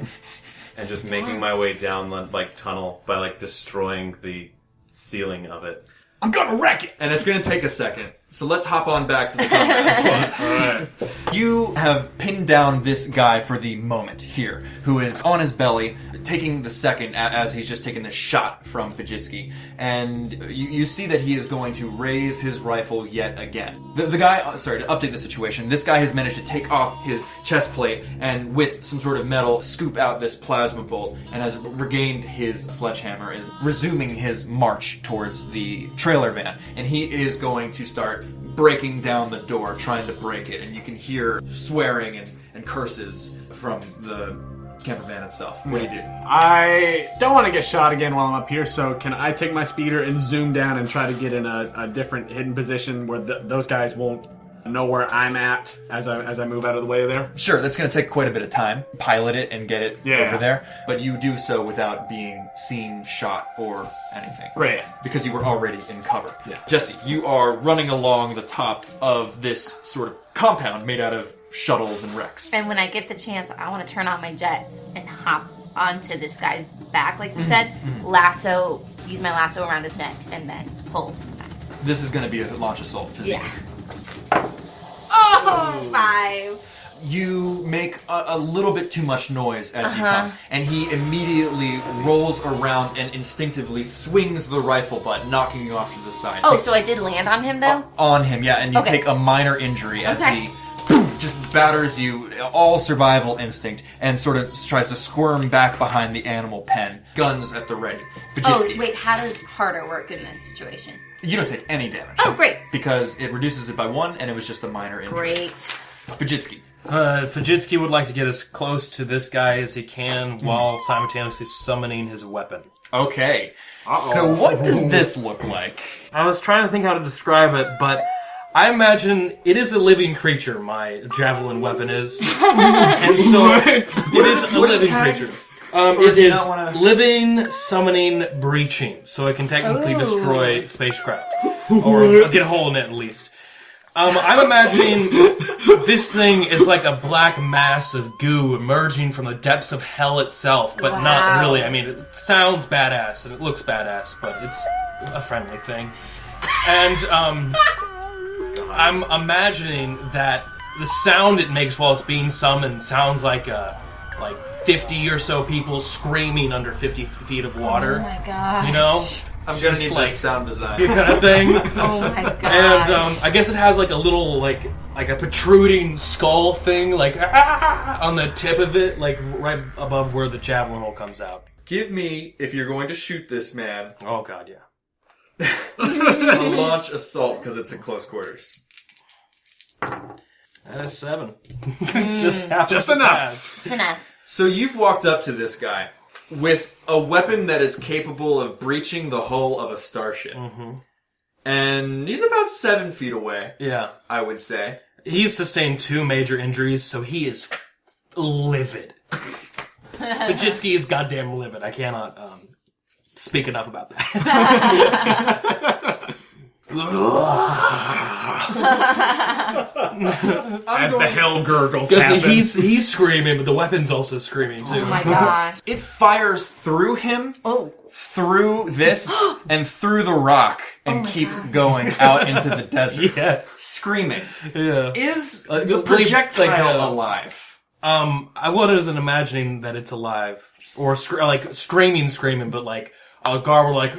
Speaker 5: and just making my way down the like tunnel by like destroying the ceiling of it.
Speaker 6: I'm gonna wreck it!
Speaker 1: And it's going to take a second. So let's hop on back to the combat spot.
Speaker 3: Alright.
Speaker 1: You have pinned down this guy for the moment here, who is on his belly, taking the second as he's just taken this shot from Fajitski. And you see that he is going to raise his rifle yet again. The guy, sorry, to update the situation, this guy has managed to take off his chest plate and with some sort of metal scoop out this plasma bolt and has regained his sledgehammer, is resuming his march towards the trailer van. And he is going to start breaking down the door, trying to break it, and you can hear swearing and curses from the camper van itself. What do you do?
Speaker 3: I don't want to get shot again while I'm up here, so can I take my speeder and zoom down and try to get in a different hidden position where those guys won't know where I'm at as I move out of the way there?
Speaker 1: Sure, that's going to take quite a bit of time. Pilot it and get it over there, but you do so without being seen, shot, or anything.
Speaker 3: Great.
Speaker 1: Because you were already in cover.
Speaker 3: Yeah.
Speaker 1: Jesse, you are running along the top of this sort of compound made out of shuttles and wrecks.
Speaker 2: And when I get the chance, I want to turn on my jets and hop onto this guy's back, like you said. Use my lasso around his neck, and then pull back.
Speaker 1: This is going to be a launch assault physique.
Speaker 2: Yeah. Oh, 5.
Speaker 1: You make a little bit too much noise as you come, and he immediately rolls around and instinctively swings the rifle butt, knocking you off to the side.
Speaker 2: Oh, so I did land on him, though?
Speaker 1: On him, yeah, and you
Speaker 2: Okay.
Speaker 1: take a minor injury as he boom, just batters you, all survival instinct, and sort of tries to squirm back behind the animal pen, guns at the ready.
Speaker 2: Oh,
Speaker 1: Fajitski,
Speaker 2: wait, how does harder work in this situation?
Speaker 1: you don't take any damage.
Speaker 2: Oh, great.
Speaker 1: Because it reduces it by 1, and it was just a minor injury.
Speaker 2: Great.
Speaker 1: Fajitski.
Speaker 6: Fajitski would like to get as close to this guy as he can while simultaneously summoning his weapon.
Speaker 1: Okay. So what does this look like?
Speaker 6: I was trying to think how to describe it, but I imagine it is a living creature, my javelin weapon is. And so it is a
Speaker 1: What are the
Speaker 6: living
Speaker 1: tags?
Speaker 6: creature.
Speaker 1: Or
Speaker 6: It
Speaker 1: do you
Speaker 6: is
Speaker 1: not wanna-
Speaker 6: living, summoning, breaching, so it can technically
Speaker 2: Ooh.
Speaker 6: destroy spacecraft. Or get a hole in it, at least. I'm imagining this thing is like a black mass of goo emerging from the depths of hell itself, but not
Speaker 2: Wow.
Speaker 6: really. I mean, it sounds badass, and it looks badass, but it's a friendly thing. And, I'm imagining that the sound it makes while it's being summoned sounds like 50 or so people screaming under 50 feet of water.
Speaker 2: Oh my gosh.
Speaker 6: You know?
Speaker 1: I'm gonna
Speaker 6: Just
Speaker 1: need
Speaker 6: like-
Speaker 1: this sound design.
Speaker 6: Kind of thing.
Speaker 2: Oh my gosh.
Speaker 6: And I guess it has like a little like a protruding skull thing like on the tip of it, like right above where the javelin hole comes out.
Speaker 1: Give me, if you're going to shoot this man,
Speaker 6: Oh god, yeah.
Speaker 1: a launch assault because it's in close quarters.
Speaker 6: That's 7. Just
Speaker 3: enough.
Speaker 2: Just enough.
Speaker 1: So you've walked up to this guy with a weapon that is capable of breaching the hull of a starship.
Speaker 6: Mm-hmm.
Speaker 1: And he's about 7 feet away,
Speaker 6: Yeah.
Speaker 1: I would say.
Speaker 6: He's sustained 2 major injuries, so he is livid. Fajitski is goddamn livid. I cannot speak enough about that.
Speaker 3: As the hell gurgles
Speaker 6: Because
Speaker 3: happen.
Speaker 6: he's screaming, but the weapon's also screaming too.
Speaker 2: Oh my gosh.
Speaker 1: It fires through him,
Speaker 2: Oh.
Speaker 1: through this, and through the rock, and keeps going out into the desert.
Speaker 6: Yes.
Speaker 1: Screaming.
Speaker 6: Yeah.
Speaker 1: Is the
Speaker 6: really,
Speaker 1: projectile
Speaker 6: like,
Speaker 1: alive?
Speaker 6: I wasn't imagining that it's alive or screaming, but like a garble like.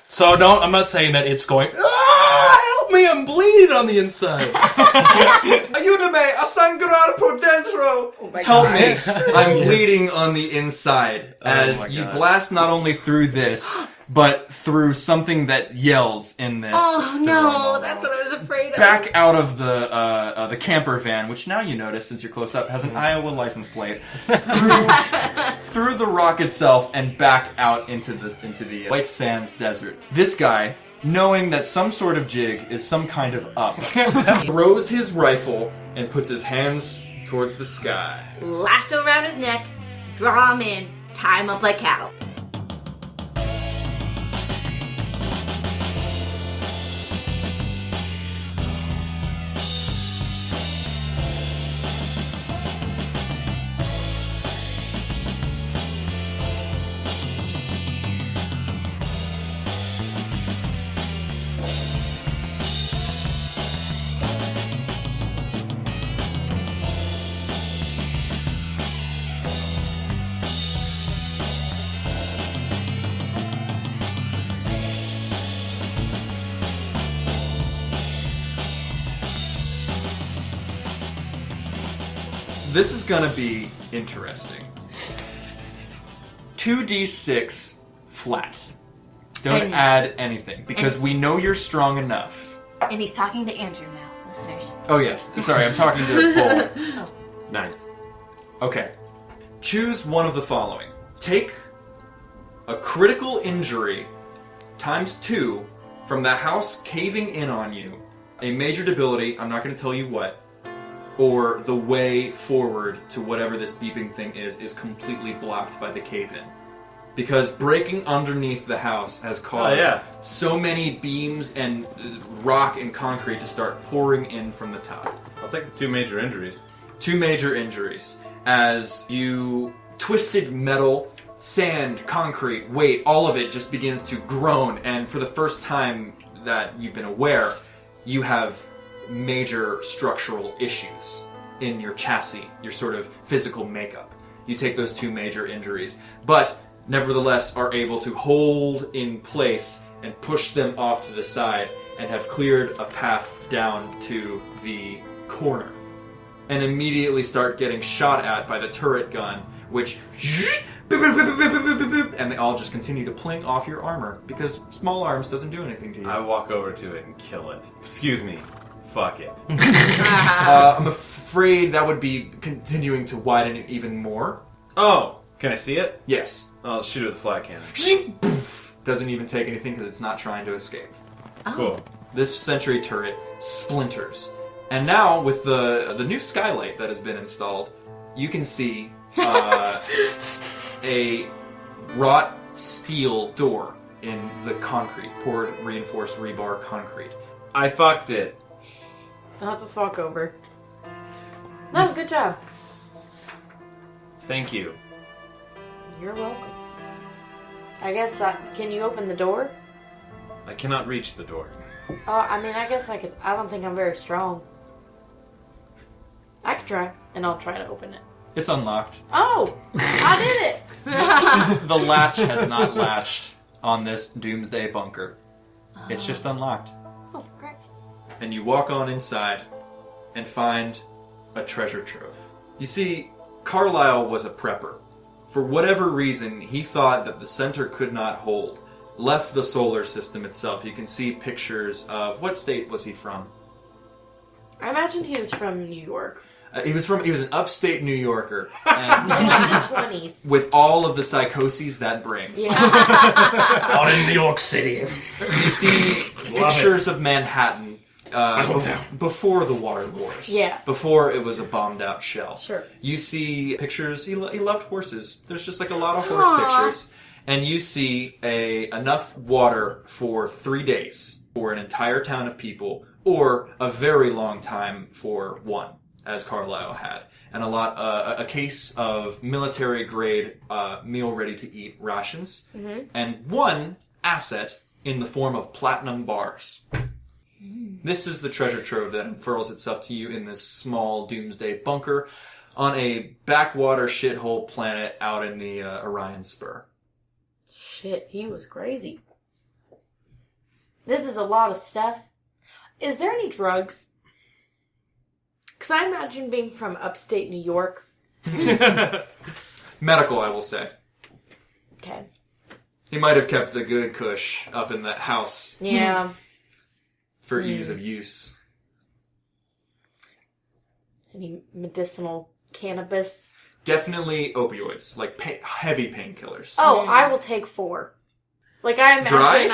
Speaker 6: So I'm not saying that it's going. Help me! I'm bleeding on the inside.
Speaker 1: Aiutami, a sangrar por dentro. Help me! I'm bleeding on the inside as
Speaker 6: my
Speaker 1: you
Speaker 6: God.
Speaker 1: blast not only through this, but through something that yells in this.
Speaker 2: Oh no, that's what I was afraid of.
Speaker 1: Back out of the camper van, which now you notice, since you're close up, has an Iowa license plate, through the rock itself and back out into the White Sands Desert. This guy, knowing that some sort of jig is some kind of up, throws his rifle and puts his hands towards the sky.
Speaker 2: Lasso around his neck, draw him in, tie him up like cattle.
Speaker 1: This is gonna be interesting. 2d6 flat. Don't add anything, because we know you're strong enough.
Speaker 2: And he's talking to Andrew now, listeners.
Speaker 1: Oh yes, sorry, I'm talking to Bullwark.
Speaker 5: 9.
Speaker 1: Okay. Choose one of the following. Take a critical injury times 2 from the house caving in on you, a major debility, I'm not going to tell you what, or the way forward to whatever this beeping thing is completely blocked by the cave-in. Because breaking underneath the house has caused so many beams and rock and concrete to start pouring in from the top.
Speaker 5: I'll take the 2 major injuries.
Speaker 1: 2 major injuries as you twisted metal, sand, concrete, weight, all of it just begins to groan, and for the first time that you've been aware, you have major structural issues in your chassis, your sort of physical makeup. You take those 2 major injuries, but nevertheless are able to hold in place and push them off to the side and have cleared a path down to the corner. And immediately start getting shot at by the turret gun, which... and they all just continue to pling off your armor, because small arms doesn't do anything to you.
Speaker 5: I walk over to it and kill it. Excuse me. Fuck it.
Speaker 1: I'm afraid that would be continuing to widen it even more.
Speaker 5: Oh! Can I see it?
Speaker 1: Yes.
Speaker 5: I'll shoot it with a flat cannon.
Speaker 1: Doesn't even take anything because it's not trying to escape.
Speaker 2: Oh.
Speaker 5: Cool.
Speaker 1: This sentry turret splinters. And now, with the new skylight that has been installed, you can see a wrought steel door in the concrete, poured reinforced rebar concrete.
Speaker 5: I fucked it.
Speaker 4: I'll just walk over. No, good job.
Speaker 5: Thank you.
Speaker 4: You're welcome. I guess, can you open the door?
Speaker 5: I cannot reach the door.
Speaker 4: I mean, I guess I could. I don't think I'm very strong. I could try, and I'll try to open it.
Speaker 1: It's unlocked.
Speaker 4: Oh! I did it!
Speaker 1: The latch has not latched on this doomsday bunker. It's just unlocked.
Speaker 4: Oh, great.
Speaker 1: And you walk on inside and find a treasure trove. You see, Carlisle was a prepper. For whatever reason, he thought that the center could not hold. Left the solar system itself. You can see pictures of... What state was he from?
Speaker 4: I imagined he was from New York.
Speaker 1: He was an upstate New Yorker. And
Speaker 4: In like the 20s.
Speaker 1: with all of the psychoses that brings.
Speaker 4: Yeah.
Speaker 6: Out in New York City.
Speaker 1: You see pictures of Manhattan
Speaker 6: go down.
Speaker 1: before the water wars.
Speaker 4: Yeah.
Speaker 1: Before it was a bombed out shell.
Speaker 4: Sure.
Speaker 1: You see pictures, he loved horses. There's just like a lot of horse
Speaker 4: Aww.
Speaker 1: pictures. And you see enough water for 3 days for an entire town of people, or a very long time for one, as Carlisle had. And a case of military grade meal ready to eat rations. Mm-hmm. And one asset in the form of platinum bars. This is the treasure trove that unfurls itself to you in this small doomsday bunker on a backwater shithole planet out in the Orion Spur.
Speaker 4: Shit, he was crazy. This is a lot of stuff. Is there any drugs? Because I imagine being from upstate New York.
Speaker 1: Medical, I will say.
Speaker 4: Okay.
Speaker 1: He might have kept the good kush up in that house
Speaker 4: Yeah.
Speaker 1: for ease of use.
Speaker 4: Any medicinal cannabis?
Speaker 1: Definitely opioids, like heavy painkillers.
Speaker 4: Oh, I will take 4. Like, I imagine
Speaker 1: Dry?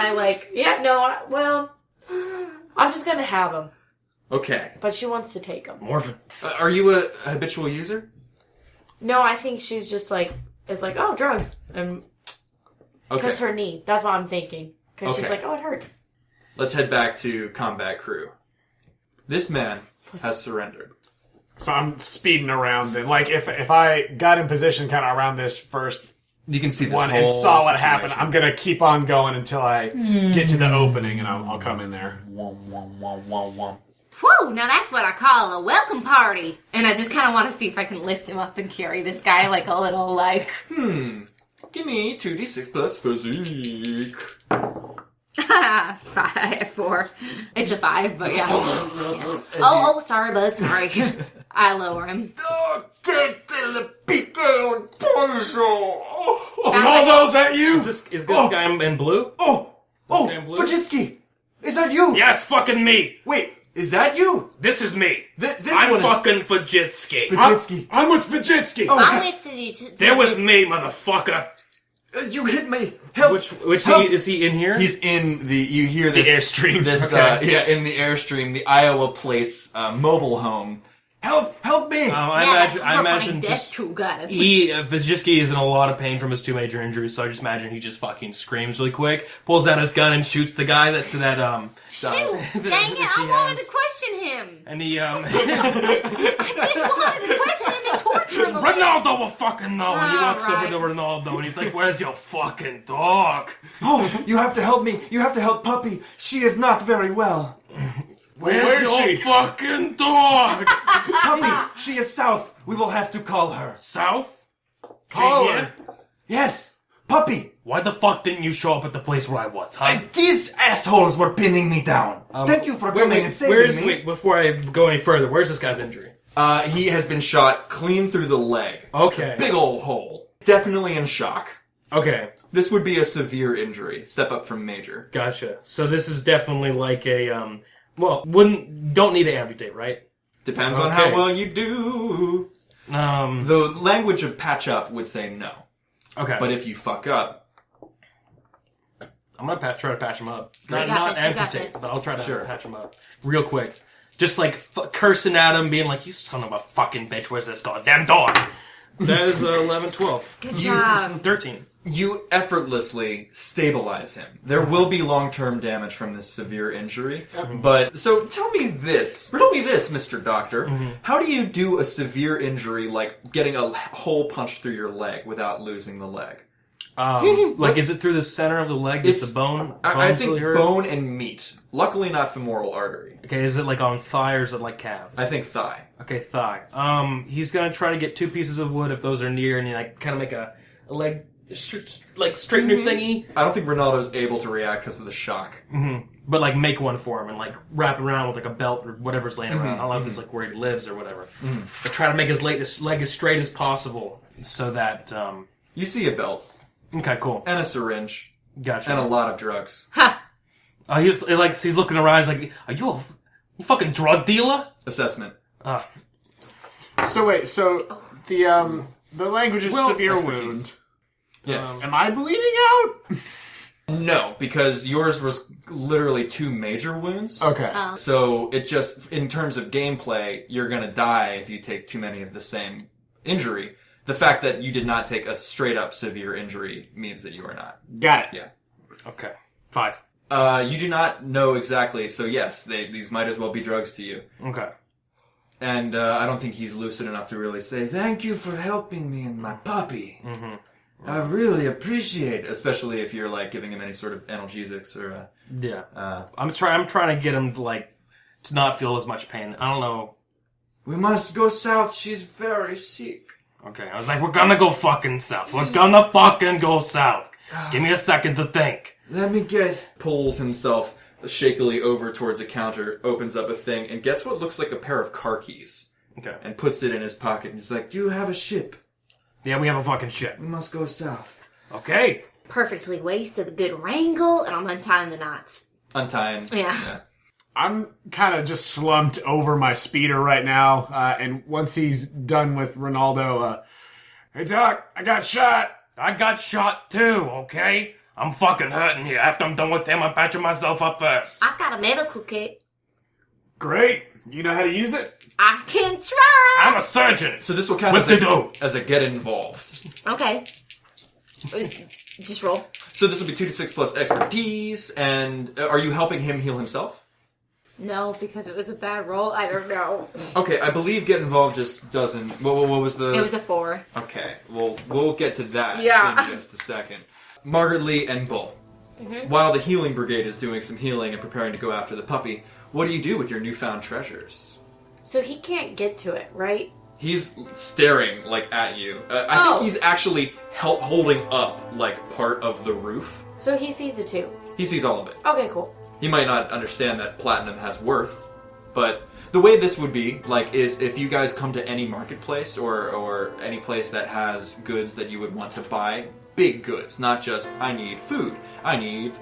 Speaker 4: I'm just going to have them.
Speaker 1: Okay.
Speaker 4: But she wants to take them.
Speaker 6: Morphin.
Speaker 1: Are you a habitual user?
Speaker 4: No, I think she's just like, it's like, oh, drugs. And because her knee. That's what I'm thinking. Because she's like, oh, it hurts.
Speaker 1: Let's head back to combat crew. This man has surrendered.
Speaker 3: So I'm speeding around then. Like, if I got in position kind of around this first
Speaker 1: You can see this
Speaker 3: one
Speaker 1: whole
Speaker 3: and saw what
Speaker 1: situation.
Speaker 3: happened, I'm going to keep on going until I get to the opening, and I'll come in there.
Speaker 2: Whew, now that's what I call a welcome party. And I just kind of want to see if I can lift him up and carry this guy like a little, like...
Speaker 1: Give me 2d6 plus physique.
Speaker 2: 4. It's a 5, but yeah. Oh, sorry, bud, sorry. I lower him.
Speaker 1: Oh, get se le pique un pollo.
Speaker 3: Ronaldo, is that you?
Speaker 6: Is this guy in blue?
Speaker 1: Oh,
Speaker 6: Sam Blue?
Speaker 1: Fajitski, is that you?
Speaker 6: Yeah, it's fucking me.
Speaker 1: Wait, is that you?
Speaker 6: This is me.
Speaker 1: This
Speaker 6: I'm
Speaker 1: one is
Speaker 6: fucking Fajitski.
Speaker 1: Fajitski.
Speaker 3: I'm with Fajitski.
Speaker 1: Oh,
Speaker 2: I'm with the...
Speaker 6: They're with me, motherfucker.
Speaker 1: You hit me. Help.
Speaker 6: Which
Speaker 1: Help.
Speaker 6: is he in here?
Speaker 1: He's in the. You hear this
Speaker 6: Airstream.
Speaker 1: This
Speaker 6: Okay.
Speaker 1: in the Airstream, the Iowa Plate's mobile home. Help me!
Speaker 6: I imagine just
Speaker 2: Vajitski
Speaker 6: Fajitski is in a lot of pain from his 2 major injuries, so I just imagine he just fucking screams really quick, pulls out his gun and shoots the guy that
Speaker 2: Dude, dang it, I wanted to question him.
Speaker 6: and he
Speaker 2: I just wanted to question him and torture him.
Speaker 6: Ronaldo will fucking know. And he walks
Speaker 2: Alright.
Speaker 6: over to Ronaldo and he's like, "Where's your fucking dog?
Speaker 1: Oh, you have to help me. You have to help Puppy. She is not very well.
Speaker 6: Where's your
Speaker 3: she?
Speaker 6: fucking dog?"
Speaker 1: Puppy, she is south. We will have to call her.
Speaker 6: South?
Speaker 3: Call
Speaker 6: Came
Speaker 3: her.
Speaker 6: here?
Speaker 1: Yes, Puppy.
Speaker 6: Why the fuck didn't you show up at the place where I was, huh?
Speaker 1: These assholes were pinning me down. Thank you for coming and saving me.
Speaker 6: Wait, before I go any further, where's this guy's injury?
Speaker 1: He has been shot clean through the leg.
Speaker 6: Okay.
Speaker 1: Big ole hole. Definitely in shock.
Speaker 6: Okay,
Speaker 1: This would be a severe injury. Step up from major.
Speaker 6: gotcha. So this is definitely like a, don't need to amputate, right?
Speaker 1: Depends on
Speaker 6: Okay.
Speaker 1: how well you do. The language of patch up would say no.
Speaker 6: Okay.
Speaker 1: But if you fuck up,
Speaker 6: I'm gonna try to patch him up.
Speaker 1: Great.
Speaker 6: Not
Speaker 2: You got
Speaker 6: amputate,
Speaker 2: this.
Speaker 6: but I'll try to
Speaker 1: Sure.
Speaker 6: patch him up real quick. Just like cursing at him, being like, "You son of a fucking bitch, where's this goddamn dog?" That is 11, 12.
Speaker 2: Good job.
Speaker 6: 13.
Speaker 1: you effortlessly stabilize him. There will be long-term damage from this severe injury. But, so tell me this, Mr. Doctor. How do you do a severe injury like getting a hole punched through your leg without losing the leg?
Speaker 6: Like, is it through the center of the leg? Is the bone?
Speaker 1: I
Speaker 6: bones
Speaker 1: think
Speaker 6: really hurt?
Speaker 1: bone and meat. Luckily not femoral artery.
Speaker 6: Okay, is it like on thigh or is it like calf?
Speaker 1: I think thigh.
Speaker 6: Okay, thigh. He's gonna try to get 2 pieces of wood if those are near, and you like kind of make a leg straightener thingy.
Speaker 1: I don't think Ronaldo's able to react because of the shock.
Speaker 6: But like make one for him and like wrap it around with like a belt or whatever's laying around. I don't know if it's like where he lives or whatever. But try to make his leg as straight as possible so that.
Speaker 1: You see a belt
Speaker 6: Okay, cool.
Speaker 1: and a syringe
Speaker 6: Gotcha.
Speaker 1: and a lot of drugs.
Speaker 6: He's looking around. He's like, "Are you fucking drug dealer?"
Speaker 1: Assessment.
Speaker 3: So wait, so the language is severe
Speaker 1: expertise.
Speaker 3: wound.
Speaker 1: Yes.
Speaker 3: Am I bleeding out?
Speaker 1: No, because yours was literally 2 major wounds.
Speaker 3: Okay.
Speaker 1: So it just, in terms of gameplay, you're gonna die if you take too many of the same injury. The fact that you did not take a straight up severe injury means that you are not.
Speaker 3: Got it.
Speaker 1: Yeah.
Speaker 6: Okay. 5.
Speaker 1: You do not know exactly, so yes, these might as well be drugs to you.
Speaker 6: Okay.
Speaker 1: And I don't think he's lucid enough to really say, "Thank you for helping me and my puppy. I really appreciate it," especially if you're like giving him any sort of analgesics or
Speaker 6: Yeah. I'm trying to get him to not feel as much pain. I don't know.
Speaker 1: "We must go south, she's very sick."
Speaker 6: Okay. I was like, "We're gonna go fucking south. We're gonna fucking go south. Give me a second to think."
Speaker 1: Let me pulls himself shakily over towards a counter, opens up a thing, and gets what looks like a pair of car keys.
Speaker 6: Okay.
Speaker 1: And puts it in his pocket, and he's like, "Do you have a ship?
Speaker 6: Yeah, we have a fucking ship.
Speaker 1: We must go south."
Speaker 6: Okay.
Speaker 2: Perfectly wasted a good wrangle, and I'm untying the knots.
Speaker 1: Untying.
Speaker 2: Yeah.
Speaker 3: I'm kind of just slumped over my speeder right now, and once he's done with Ronaldo, "Hey Doc, I got shot."
Speaker 6: I got shot too, okay? I'm fucking hurting here. After I'm done with him, I'm patching myself up first.
Speaker 2: I've got a medical kit.
Speaker 3: Great. You know how to use it?
Speaker 2: I can try.
Speaker 6: I'm a surgeon.
Speaker 1: So this will count
Speaker 6: What
Speaker 1: as
Speaker 6: to do?
Speaker 1: as a get involved.
Speaker 2: Okay. Just roll.
Speaker 1: So this will be 2d6 plus expertise, and are you helping him heal himself?
Speaker 2: No, because it was a bad roll. I don't know.
Speaker 1: Okay, I believe get involved just doesn't. What was the?
Speaker 2: It was a 4.
Speaker 1: Okay, well, we'll get to that
Speaker 2: Yeah.
Speaker 1: in just a second. Margaret Lee and Bull. While the healing brigade is doing some healing and preparing to go after the puppy, what do you do with your newfound treasures?
Speaker 4: So he can't get to it, right?
Speaker 1: He's staring, at you. I think he's actually holding up, part of the roof.
Speaker 4: So he sees it too.
Speaker 1: He sees all of it.
Speaker 4: Okay, cool.
Speaker 1: He might not understand that platinum has worth, But the way this would be, like, is if you guys come to any marketplace or any place that has goods that you would want to buy, big goods, not just, I need food, I need,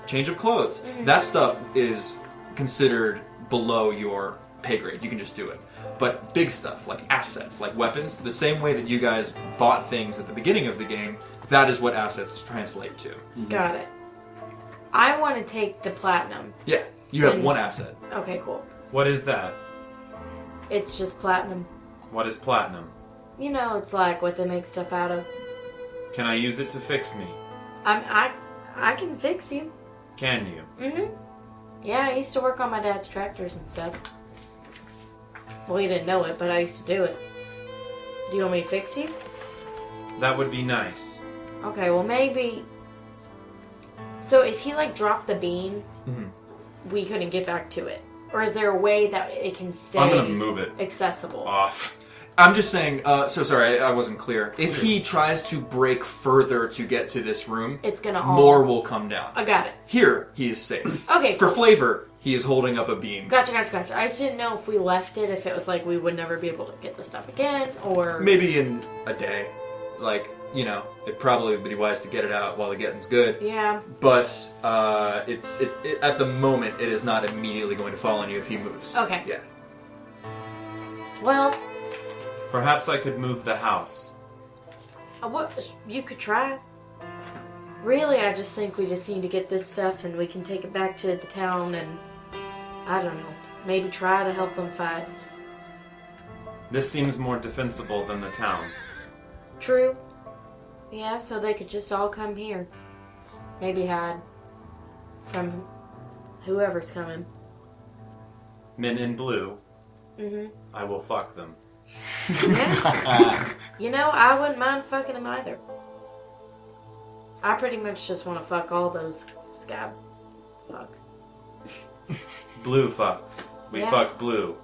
Speaker 1: change of clothes. That stuff is considered below your pay grade. You can just do it. But big stuff, like assets, like weapons, the same way that you guys bought things at the beginning of the game, that is what assets translate to.
Speaker 4: Got it. I want to take the platinum.
Speaker 1: Yeah, you have one asset.
Speaker 4: Okay, cool.
Speaker 5: What is that?
Speaker 4: It's just platinum.
Speaker 5: What is platinum?
Speaker 4: You know, it's like what they make stuff out of.
Speaker 5: Can I use it to fix me?
Speaker 4: I can fix you.
Speaker 5: Can you?
Speaker 4: Mm-hmm. Yeah, I used to work on my dad's tractors and stuff. Well, he didn't know it, but I used to do it. Do you want me to fix you?
Speaker 5: That would be nice.
Speaker 4: Okay, well maybe... So if he, like, dropped the bean, we couldn't get back to it. Or is there a way that it can stay...
Speaker 5: I'm gonna move it
Speaker 4: accessible?
Speaker 5: off.
Speaker 1: I'm just saying, so sorry, I wasn't clear. If he tries to break further to get to this room,
Speaker 4: It's gonna
Speaker 1: more will come down.
Speaker 4: I got it.
Speaker 1: Here, he is safe.
Speaker 4: Okay,
Speaker 1: For
Speaker 4: cool.
Speaker 1: flavor, he is holding up a beam.
Speaker 4: Gotcha. I just didn't know if we left it, if it was like we would never be able to get the stuff again, or...
Speaker 1: Maybe in a day. Like, it'd probably be wise to get it out while the getting's good.
Speaker 4: Yeah.
Speaker 1: But it's at the moment, it is not immediately going to fall on you if he moves.
Speaker 4: Okay.
Speaker 1: Yeah.
Speaker 4: Well,
Speaker 5: Perhaps I could move the house.
Speaker 4: what you could try. Really, I just think we just need to get this stuff and we can take it back to the town and, I don't know, maybe try to help them fight.
Speaker 5: This seems more defensible than the town.
Speaker 4: True. Yeah, so they could just all come here. Maybe hide from whoever's coming.
Speaker 5: Men in blue.
Speaker 4: Mm-hmm.
Speaker 5: I will fuck them.
Speaker 4: Yeah. I wouldn't mind fucking them either. I pretty much just want to fuck all those scab fucks.
Speaker 5: Blue fucks. We
Speaker 4: Yeah.
Speaker 5: fuck blue.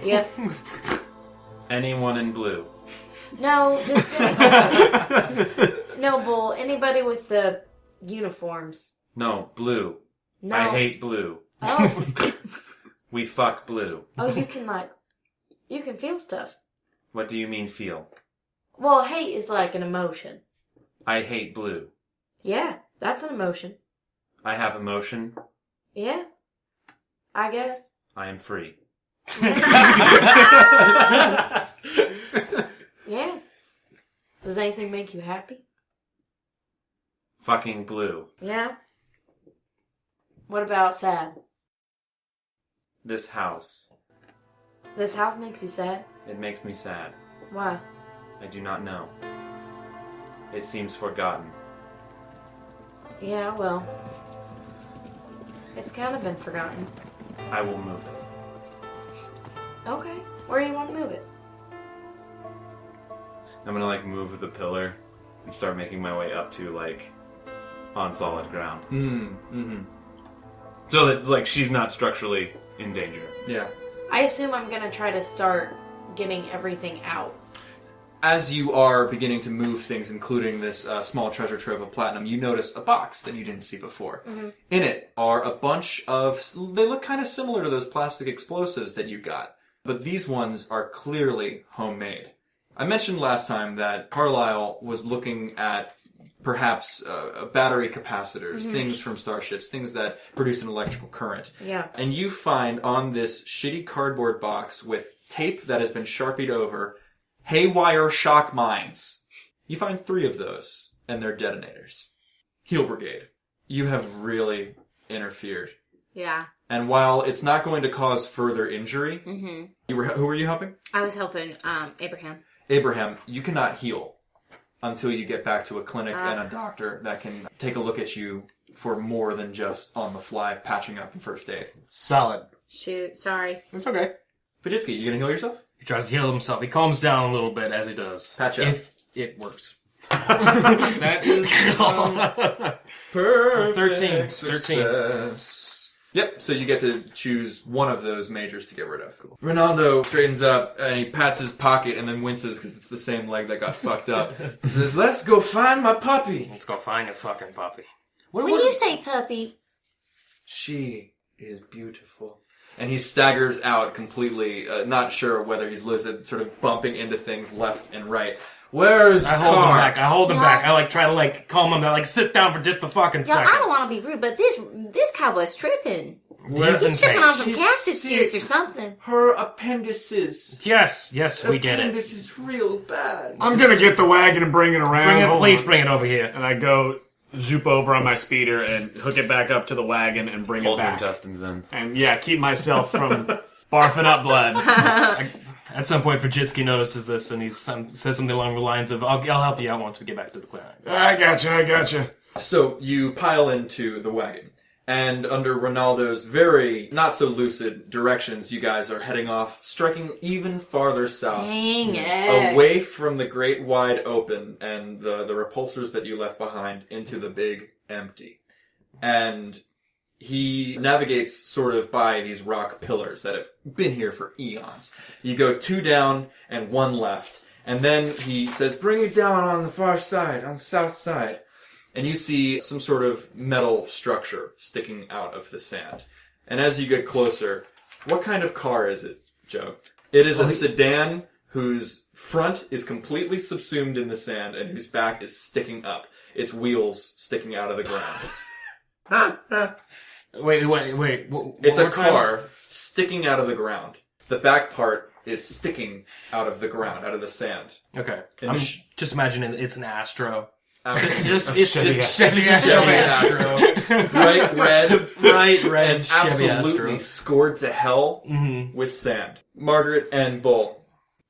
Speaker 4: Yep.
Speaker 5: Anyone in blue.
Speaker 4: No, just... No, Bull. Anybody with the uniforms.
Speaker 5: No, blue.
Speaker 4: No.
Speaker 5: I hate blue.
Speaker 4: Oh.
Speaker 5: We fuck blue.
Speaker 4: Oh, you can feel stuff.
Speaker 5: What do you mean feel?
Speaker 4: Well, hate is like an emotion.
Speaker 5: I hate blue.
Speaker 4: Yeah, that's an emotion.
Speaker 5: I have emotion.
Speaker 4: Yeah. I guess.
Speaker 5: I am free.
Speaker 4: Yeah. Does anything make you happy?
Speaker 5: Fucking blue.
Speaker 4: Yeah. What about sad?
Speaker 5: This house.
Speaker 4: This house makes you sad?
Speaker 5: It makes me sad.
Speaker 4: Why?
Speaker 5: I do not know. It seems forgotten.
Speaker 4: Yeah, well. It's kind of been forgotten.
Speaker 5: I will move it.
Speaker 4: Okay. Where do you want to move it?
Speaker 5: I'm gonna move the pillar and start making my way up to on solid ground.
Speaker 1: Mm-hmm.
Speaker 5: So that she's not structurally in danger.
Speaker 1: Yeah.
Speaker 4: I assume I'm going to try to start getting everything out.
Speaker 1: As you are beginning to move things, including this small treasure trove of platinum, you notice a box that you didn't see before.
Speaker 4: Mm-hmm.
Speaker 1: In it are a bunch of... They look kind of similar to those plastic explosives that you got, but these ones are clearly homemade. I mentioned last time that Carlisle was looking at perhaps battery capacitors, things from starships, things that produce an electrical current.
Speaker 4: Yeah.
Speaker 1: And you find on this shitty cardboard box with tape that has been sharpied over, haywire shock mines. You find 3 of those, and they're detonators. Heal Brigade, you have really interfered.
Speaker 2: Yeah.
Speaker 1: And while it's not going to cause further injury,
Speaker 2: Mm-hmm.
Speaker 1: who were you helping?
Speaker 2: I was helping Abraham.
Speaker 1: Abraham, you cannot heal until you get back to a clinic and a doctor that can take a look at you for more than just on the fly patching up and first aid.
Speaker 3: Solid.
Speaker 2: Shoot, sorry.
Speaker 3: It's okay.
Speaker 1: Fajitski, you gonna heal yourself?
Speaker 6: He tries to heal himself. He calms down a little bit as he does.
Speaker 1: Patch up.
Speaker 6: If it works.
Speaker 3: That is...
Speaker 1: Perfect
Speaker 6: 13.
Speaker 1: success. Yep, so you get to choose one of those majors to get rid of. Cool. Ronaldo straightens up and he pats his pocket and then winces because it's the same leg that got fucked up. He says, "Let's go find my puppy."
Speaker 6: Let's go find your fucking puppy.
Speaker 2: When you say puppy,
Speaker 1: She is beautiful. And he staggers out completely, not sure whether he's lucid, sort of bumping into things left and right. Where's
Speaker 6: I hold him
Speaker 1: Car?
Speaker 6: back. I hold him back. I try to calm him down. Sit down for just a fucking
Speaker 4: Yo,
Speaker 6: second.
Speaker 4: I don't want to be rude, but this cowboy's tripping.
Speaker 6: Where's
Speaker 4: He's tripping on some
Speaker 1: She's
Speaker 4: cactus
Speaker 1: sick.
Speaker 4: juice or something.
Speaker 1: Her appendices.
Speaker 6: Yes, we get it.
Speaker 1: Appendix is real bad.
Speaker 3: I'm gonna get the wagon and bring it around.
Speaker 6: Bring it over here.
Speaker 3: And I go zoop over on my speeder and hook it back up to the wagon and bring
Speaker 5: Hold
Speaker 3: it
Speaker 5: your
Speaker 3: back.
Speaker 5: intestines in.
Speaker 3: And keep myself from barfing up blood.
Speaker 6: At some point, Fajitski notices this, and he says something along the lines of, I'll help you out once we get back to the clinic.
Speaker 3: I gotcha.
Speaker 1: So you pile into the wagon. And under Ronaldo's very not-so-lucid directions, you guys are heading off, striking even farther south.
Speaker 2: Dang it.
Speaker 1: Away from the great wide open and the repulsors that you left behind into the big empty. And he navigates sort of by these rock pillars that have been here for eons. You go 2 down and 1 left. And then he says, bring it down on the far side, on the south side. And you see some sort of metal structure sticking out of the sand. And as you get closer, what kind of car is it, Joe? It is a sedan whose front is completely subsumed in the sand and whose back is sticking up. Its wheels sticking out of the ground.
Speaker 6: Wait.
Speaker 1: It's a car sticking out of the ground. The back part is sticking out of the ground, out of the sand.
Speaker 6: Okay.
Speaker 1: And
Speaker 6: I'm
Speaker 1: the
Speaker 6: just imagining it's an Astro.
Speaker 1: It's
Speaker 6: Chevy
Speaker 1: Astro. Bright red.
Speaker 6: Bright red
Speaker 1: And
Speaker 6: Chevy
Speaker 1: absolutely
Speaker 6: Astro.
Speaker 1: scored to hell with sand. Margaret and Bull.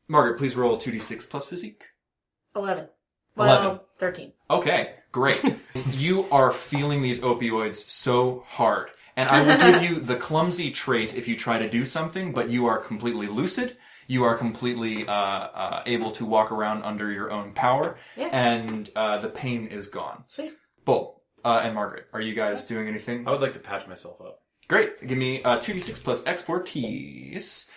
Speaker 1: Margaret, please roll 2d6 plus physique.
Speaker 4: 11.
Speaker 1: 11.
Speaker 4: 13.
Speaker 1: Okay, great. You are feeling these opioids so hard. And I will give you the clumsy trait if you try to do something, but you are completely lucid. You are completely able to walk around under your own power.
Speaker 4: Yeah.
Speaker 1: And the pain is gone.
Speaker 4: Sweet.
Speaker 1: Bull and Margaret, are you guys doing anything?
Speaker 5: I would like to patch myself up.
Speaker 1: Great. Give me 2d6 plus expertise.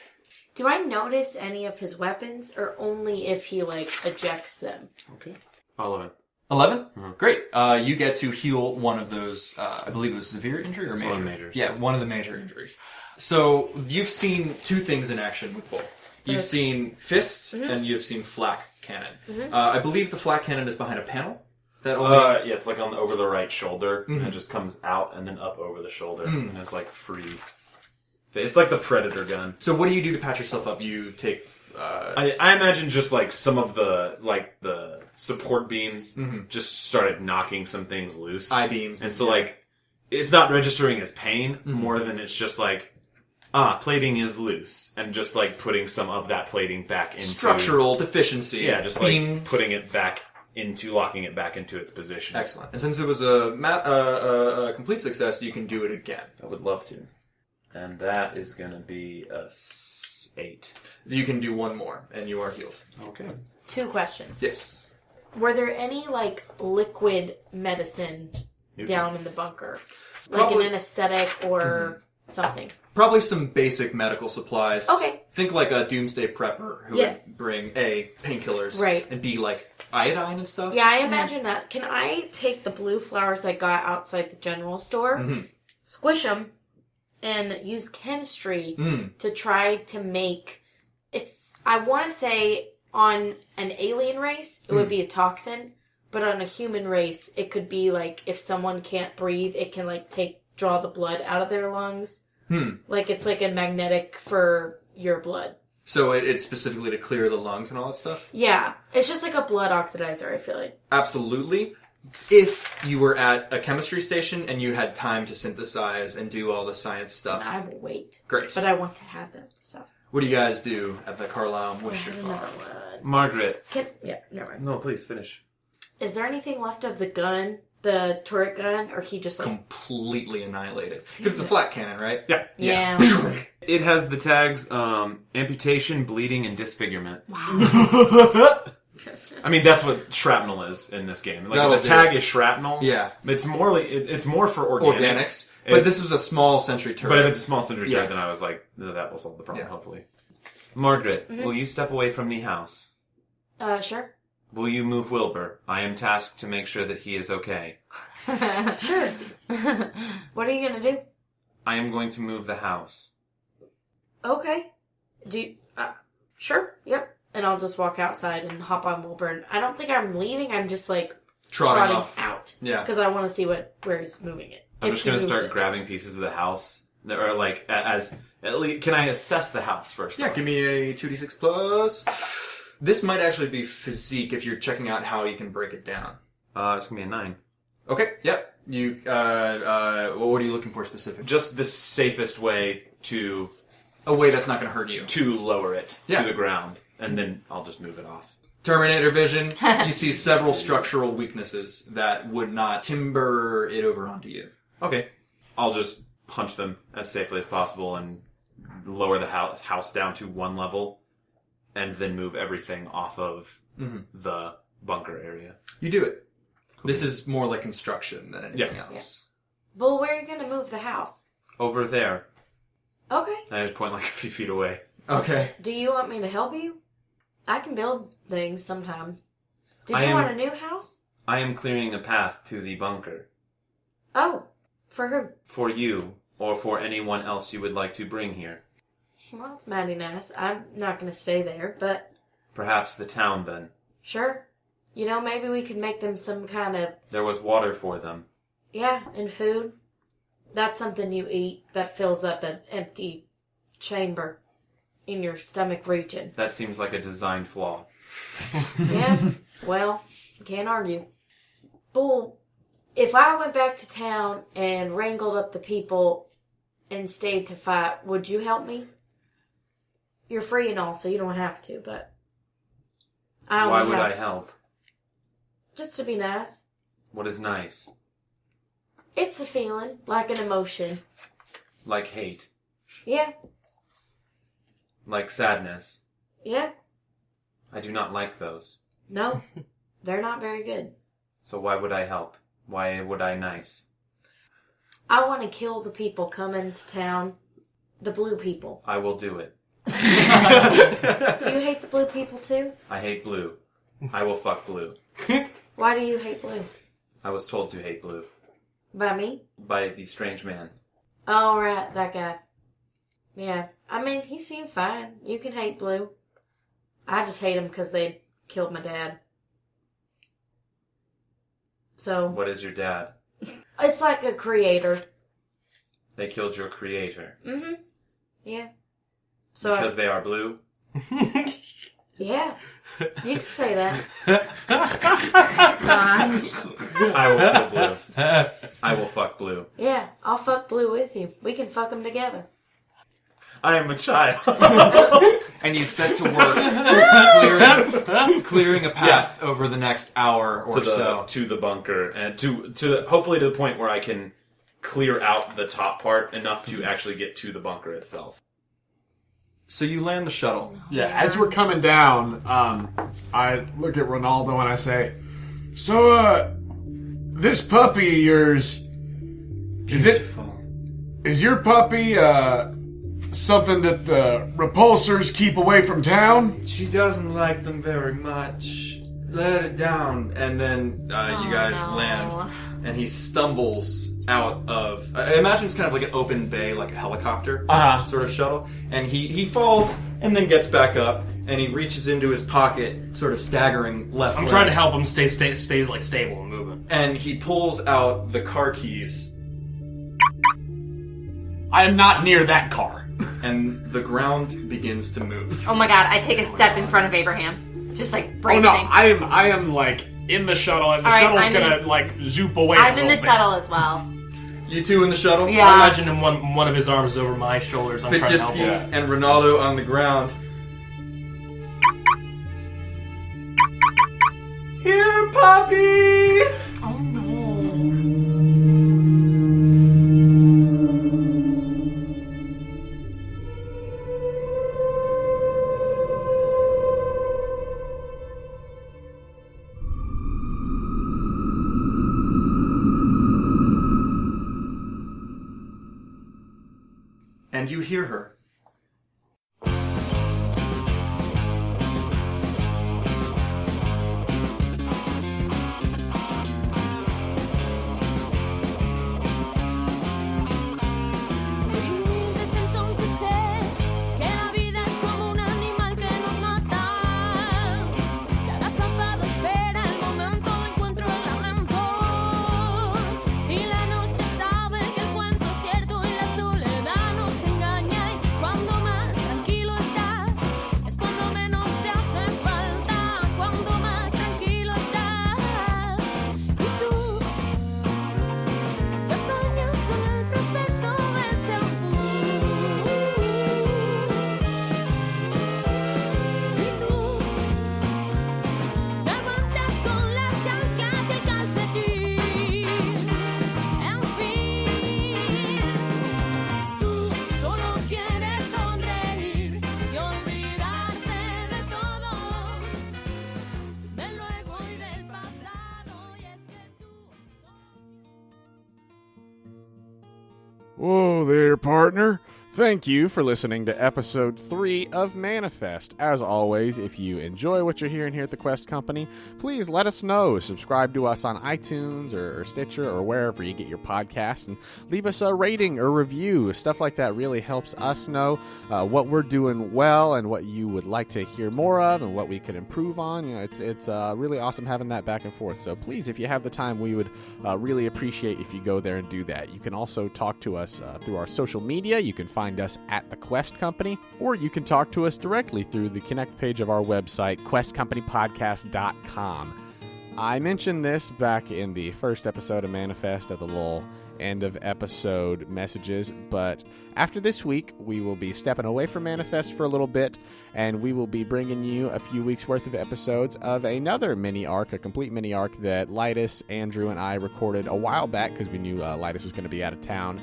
Speaker 4: Do I notice any of his weapons, or only if he, ejects them?
Speaker 5: Okay. 11.
Speaker 1: 11? Great. You get to heal one of those, I believe it was severe injury or major?
Speaker 5: One of the majors.
Speaker 1: Yeah, one of the major injuries. So, you've seen 2 things in action with Bull. You've seen fist, and you've seen flak cannon. I believe the flak cannon is behind a panel. That only...
Speaker 5: Yeah, it's over the right shoulder, and it just comes out and then up over the shoulder, and it's free. It's like the Predator gun.
Speaker 1: So what do you do to patch yourself up? You take...
Speaker 5: I imagine just some of the the support beams just started knocking some things loose.
Speaker 1: I-beams.
Speaker 5: And so it's not registering as pain more than it's just plating is loose, and just putting some of that plating back into
Speaker 1: structural deficiency.
Speaker 5: Yeah, just
Speaker 1: Being...
Speaker 5: putting it back into locking it back into its position.
Speaker 1: Excellent. And since it was a complete success, you can do it again.
Speaker 5: I would love to. And that is going to be a 8.
Speaker 1: You can do one more, and you are healed.
Speaker 5: Okay.
Speaker 4: 2 questions.
Speaker 1: Yes.
Speaker 4: Were there any, liquid medicine down in the bunker?
Speaker 1: Probably...
Speaker 4: An anesthetic or something?
Speaker 1: Probably some basic medical supplies.
Speaker 4: Okay.
Speaker 1: Think like a doomsday prepper who would bring A, painkillers,
Speaker 4: right,
Speaker 1: and B, iodine and stuff.
Speaker 4: Yeah, I imagine that. Can I take the blue flowers I got outside the general store, squish them, and use chemistry to try to make... I want to say on an alien race, it would be a toxin, but on a human race, it could be if someone can't breathe, it can draw the blood out of their lungs. It's a magnetic for your blood.
Speaker 1: So it's specifically to clear the lungs and all that stuff?
Speaker 4: Yeah. It's just a blood oxidizer, I feel like.
Speaker 1: Absolutely. If you were at a chemistry station and you had time to synthesize and do all the science stuff.
Speaker 4: I will wait.
Speaker 1: Great.
Speaker 4: But I want to have that stuff.
Speaker 1: What do you guys do at the Carlisle Moisture Farm?
Speaker 5: Margaret.
Speaker 4: Never mind.
Speaker 5: No, please, finish.
Speaker 4: Is there anything left of the gun? The turret gun? Or he just
Speaker 1: completely annihilated. Because it's a flat cannon, right?
Speaker 5: Yeah.
Speaker 4: Yeah.
Speaker 5: It has the tags amputation, bleeding, and disfigurement.
Speaker 4: Wow.
Speaker 5: I mean, that's what shrapnel is in this game.
Speaker 1: The
Speaker 5: tag is shrapnel.
Speaker 1: Yeah.
Speaker 5: It's more for
Speaker 1: organics. But this was a small sentry turret.
Speaker 5: But if it's a small sentry turret, then I was no, that will solve the problem, hopefully. Margaret, will you step away from the house?
Speaker 4: Sure.
Speaker 5: Will you move Wilbur? I am tasked to make sure that he is okay.
Speaker 4: Sure. What are you gonna do?
Speaker 5: I am going to move the house.
Speaker 4: Okay. Sure. Yep. And I'll just walk outside and hop on Wilburn. I don't think I'm leaving. I'm just like trotting
Speaker 1: off.
Speaker 4: out.
Speaker 1: Yeah.
Speaker 4: Because I want to see where he's moving it.
Speaker 5: I'm
Speaker 4: If
Speaker 5: just
Speaker 4: he
Speaker 5: going to
Speaker 4: moves
Speaker 5: start
Speaker 4: it.
Speaker 5: grabbing pieces of the house. Or like, at least, can I assess the house first?
Speaker 1: Yeah, give me a 2d6 plus. This might actually be physique if you're checking out how you can break it down.
Speaker 5: It's going to be a 9.
Speaker 1: Okay, yep. You, what are you looking for specifically?
Speaker 5: Just the safest way to
Speaker 1: A way that's not going to hurt you.
Speaker 5: to lower it
Speaker 1: Yeah.
Speaker 5: to the ground, and then I'll just move it off.
Speaker 1: Terminator vision, you see several structural weaknesses that would not timber it over onto you.
Speaker 5: Okay. I'll just punch them as safely as possible and lower the house down to 1 level, and then move everything off of the bunker area.
Speaker 1: You do it. This is more like construction than anything
Speaker 5: Yeah.
Speaker 1: else.
Speaker 4: Well, where are you going to move the house?
Speaker 5: Over there.
Speaker 4: Okay.
Speaker 5: I just point like a few feet away.
Speaker 1: Okay.
Speaker 4: Do you want me to help you? I can build things sometimes. Did
Speaker 5: I
Speaker 4: you
Speaker 5: am-
Speaker 4: want a new house?
Speaker 5: I am clearing a path to the bunker.
Speaker 4: Oh, for who?
Speaker 5: For you, or for anyone else you would like to bring here.
Speaker 4: Well, that's mighty nice. I'm not going to stay there, but
Speaker 5: Perhaps the town, then.
Speaker 4: sure. You know, maybe we could make them some kind of,
Speaker 5: There was water for them.
Speaker 4: yeah, and food. That's something you eat that fills up an empty chamber in your stomach region.
Speaker 5: That seems like a design flaw.
Speaker 4: Yeah, well, can't argue. Bull, if I went back to town and wrangled up the people and stayed to fight, would you help me? You're free and all, so you don't have to, but I
Speaker 5: Why
Speaker 4: only
Speaker 5: would
Speaker 4: have-
Speaker 5: I help?
Speaker 4: Just to be nice.
Speaker 5: What is nice?
Speaker 4: It's a feeling, like an emotion.
Speaker 5: Like hate.
Speaker 4: Yeah,
Speaker 5: Like sadness.
Speaker 4: yeah.
Speaker 5: I do not like those.
Speaker 4: No, they're not very good.
Speaker 5: So why would I help? Why would I nice?
Speaker 4: I want to kill the people coming to town. The blue people.
Speaker 5: I will do it.
Speaker 4: Do you hate the blue people too?
Speaker 5: I hate blue. I will fuck blue.
Speaker 4: Why do you hate blue?
Speaker 5: I was told to hate blue.
Speaker 4: By me?
Speaker 5: By the strange man.
Speaker 4: Oh, right, that guy. Yeah, I mean, he seemed fine. You can hate blue. I just hate him because they killed my dad. So,
Speaker 5: What is your dad?
Speaker 4: it's like a creator.
Speaker 5: They killed your creator.
Speaker 4: Mm-hmm. Yeah. So,
Speaker 5: Because they are blue?
Speaker 4: yeah. You can say that.
Speaker 5: I will kill blue. I will fuck blue.
Speaker 4: Yeah, I'll fuck blue with you. We can fuck them together.
Speaker 5: I am a child.
Speaker 1: And you set to work clearing a path over the next hour or so.
Speaker 5: To the bunker, and to hopefully to the point where I can clear out the top part enough to actually get to the bunker itself.
Speaker 1: So you land the shuttle.
Speaker 3: Yeah, as we're coming down, I look at Ronaldo and I say, "So, this puppy of yours, is your puppy, something that the repulsors keep away from town?"
Speaker 1: She doesn't like them very much. Let it down. And then you guys land, and he stumbles out of... I imagine it's kind of like an open bay, like a helicopter sort of shuttle. And he falls, and then gets back up, and he reaches into his pocket, sort of staggering left
Speaker 6: I'm
Speaker 1: way.
Speaker 6: trying to help him stays like stable and moving.
Speaker 1: And he pulls out the car keys,
Speaker 3: I am not near that car.
Speaker 1: and the ground begins to move.
Speaker 2: Oh my god, I take a step in front of Abraham. Just like
Speaker 3: Oh
Speaker 2: bracing.
Speaker 3: no, I am like in the shuttle, and the
Speaker 2: All right,
Speaker 3: shuttle's
Speaker 2: I'm
Speaker 3: gonna like zoop away.
Speaker 2: I'm
Speaker 3: a
Speaker 2: in the
Speaker 3: little bit.
Speaker 2: shuttle as well.
Speaker 1: You two in the shuttle?
Speaker 2: Yeah.
Speaker 6: I imagine him one of his arms is over my shoulders. I'm trying to help
Speaker 1: Fajitski
Speaker 6: him.
Speaker 1: and Ronaldo on the ground. Here, puppy!
Speaker 2: Oh no.
Speaker 1: And you hear her.
Speaker 3: Whoa there, partner. Thank you for listening to episode 3 of Manifest. As always, if you enjoy what you're hearing here at the Quest Company, please let us know. Subscribe to us on iTunes or Stitcher or wherever you get your podcasts, and leave us a rating or review. Stuff like that really helps us know what we're doing well and what you would like to hear more of and what we could improve on. You know, it's really awesome having that back and forth. So please, if you have the time, we would really appreciate if you go there and do that. You can also talk to us through our social media. You can find us at the Quest Company, or you can talk to us directly through the Connect page of our website, questcompanypodcast.com. I mentioned this back in the first episode of Manifest at the little end of episode messages, but after this week, we will be stepping away from Manifest for a little bit, and we will be bringing you a few weeks worth of episodes of another mini arc, a complete mini arc that Leitess, Andrew, and I recorded a while back because we knew Leitess was going to be out of town.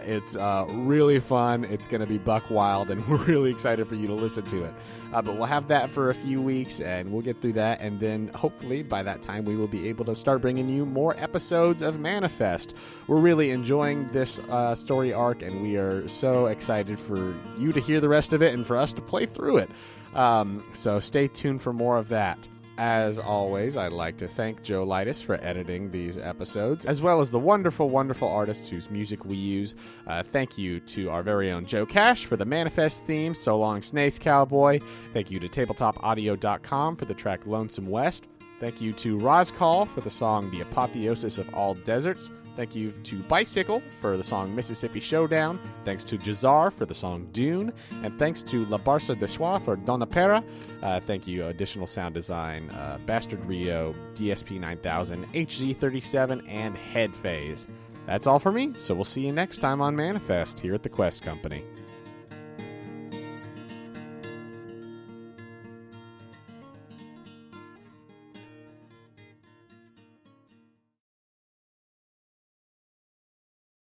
Speaker 3: It's really fun. It's going to be buck wild, and we're really excited for you to listen to it. But we'll have that for a few weeks, and we'll get through that, and then hopefully by that time we will be able to start bringing you more episodes of Manifest. We're really enjoying this story arc, and we are so excited for you to hear the rest of it and for us to play through it. So stay tuned for more of that. As always, I'd like to thank Joe Leitess for editing these episodes, as well as the wonderful, wonderful artists whose music we use. Thank you to our very own Joe Cash for the Manifest theme, So Long Snace Cowboy. Thank you to tabletopaudio.com for the track Lonesome West. Thank you to Rozkol for the song The Apotheosis of All Deserts. Thank you to Bicikl for the song Mississippi Showdown. Thanks to Jahzzar for the song Dune. And thanks to La Barca de Soie for Donna Perra. Thank you, additional sound design, Bastard Rhio, DSP 9000, HZ37, and Headphaze. That's all for me, so we'll see you next time on Manifest here at the Quest Company.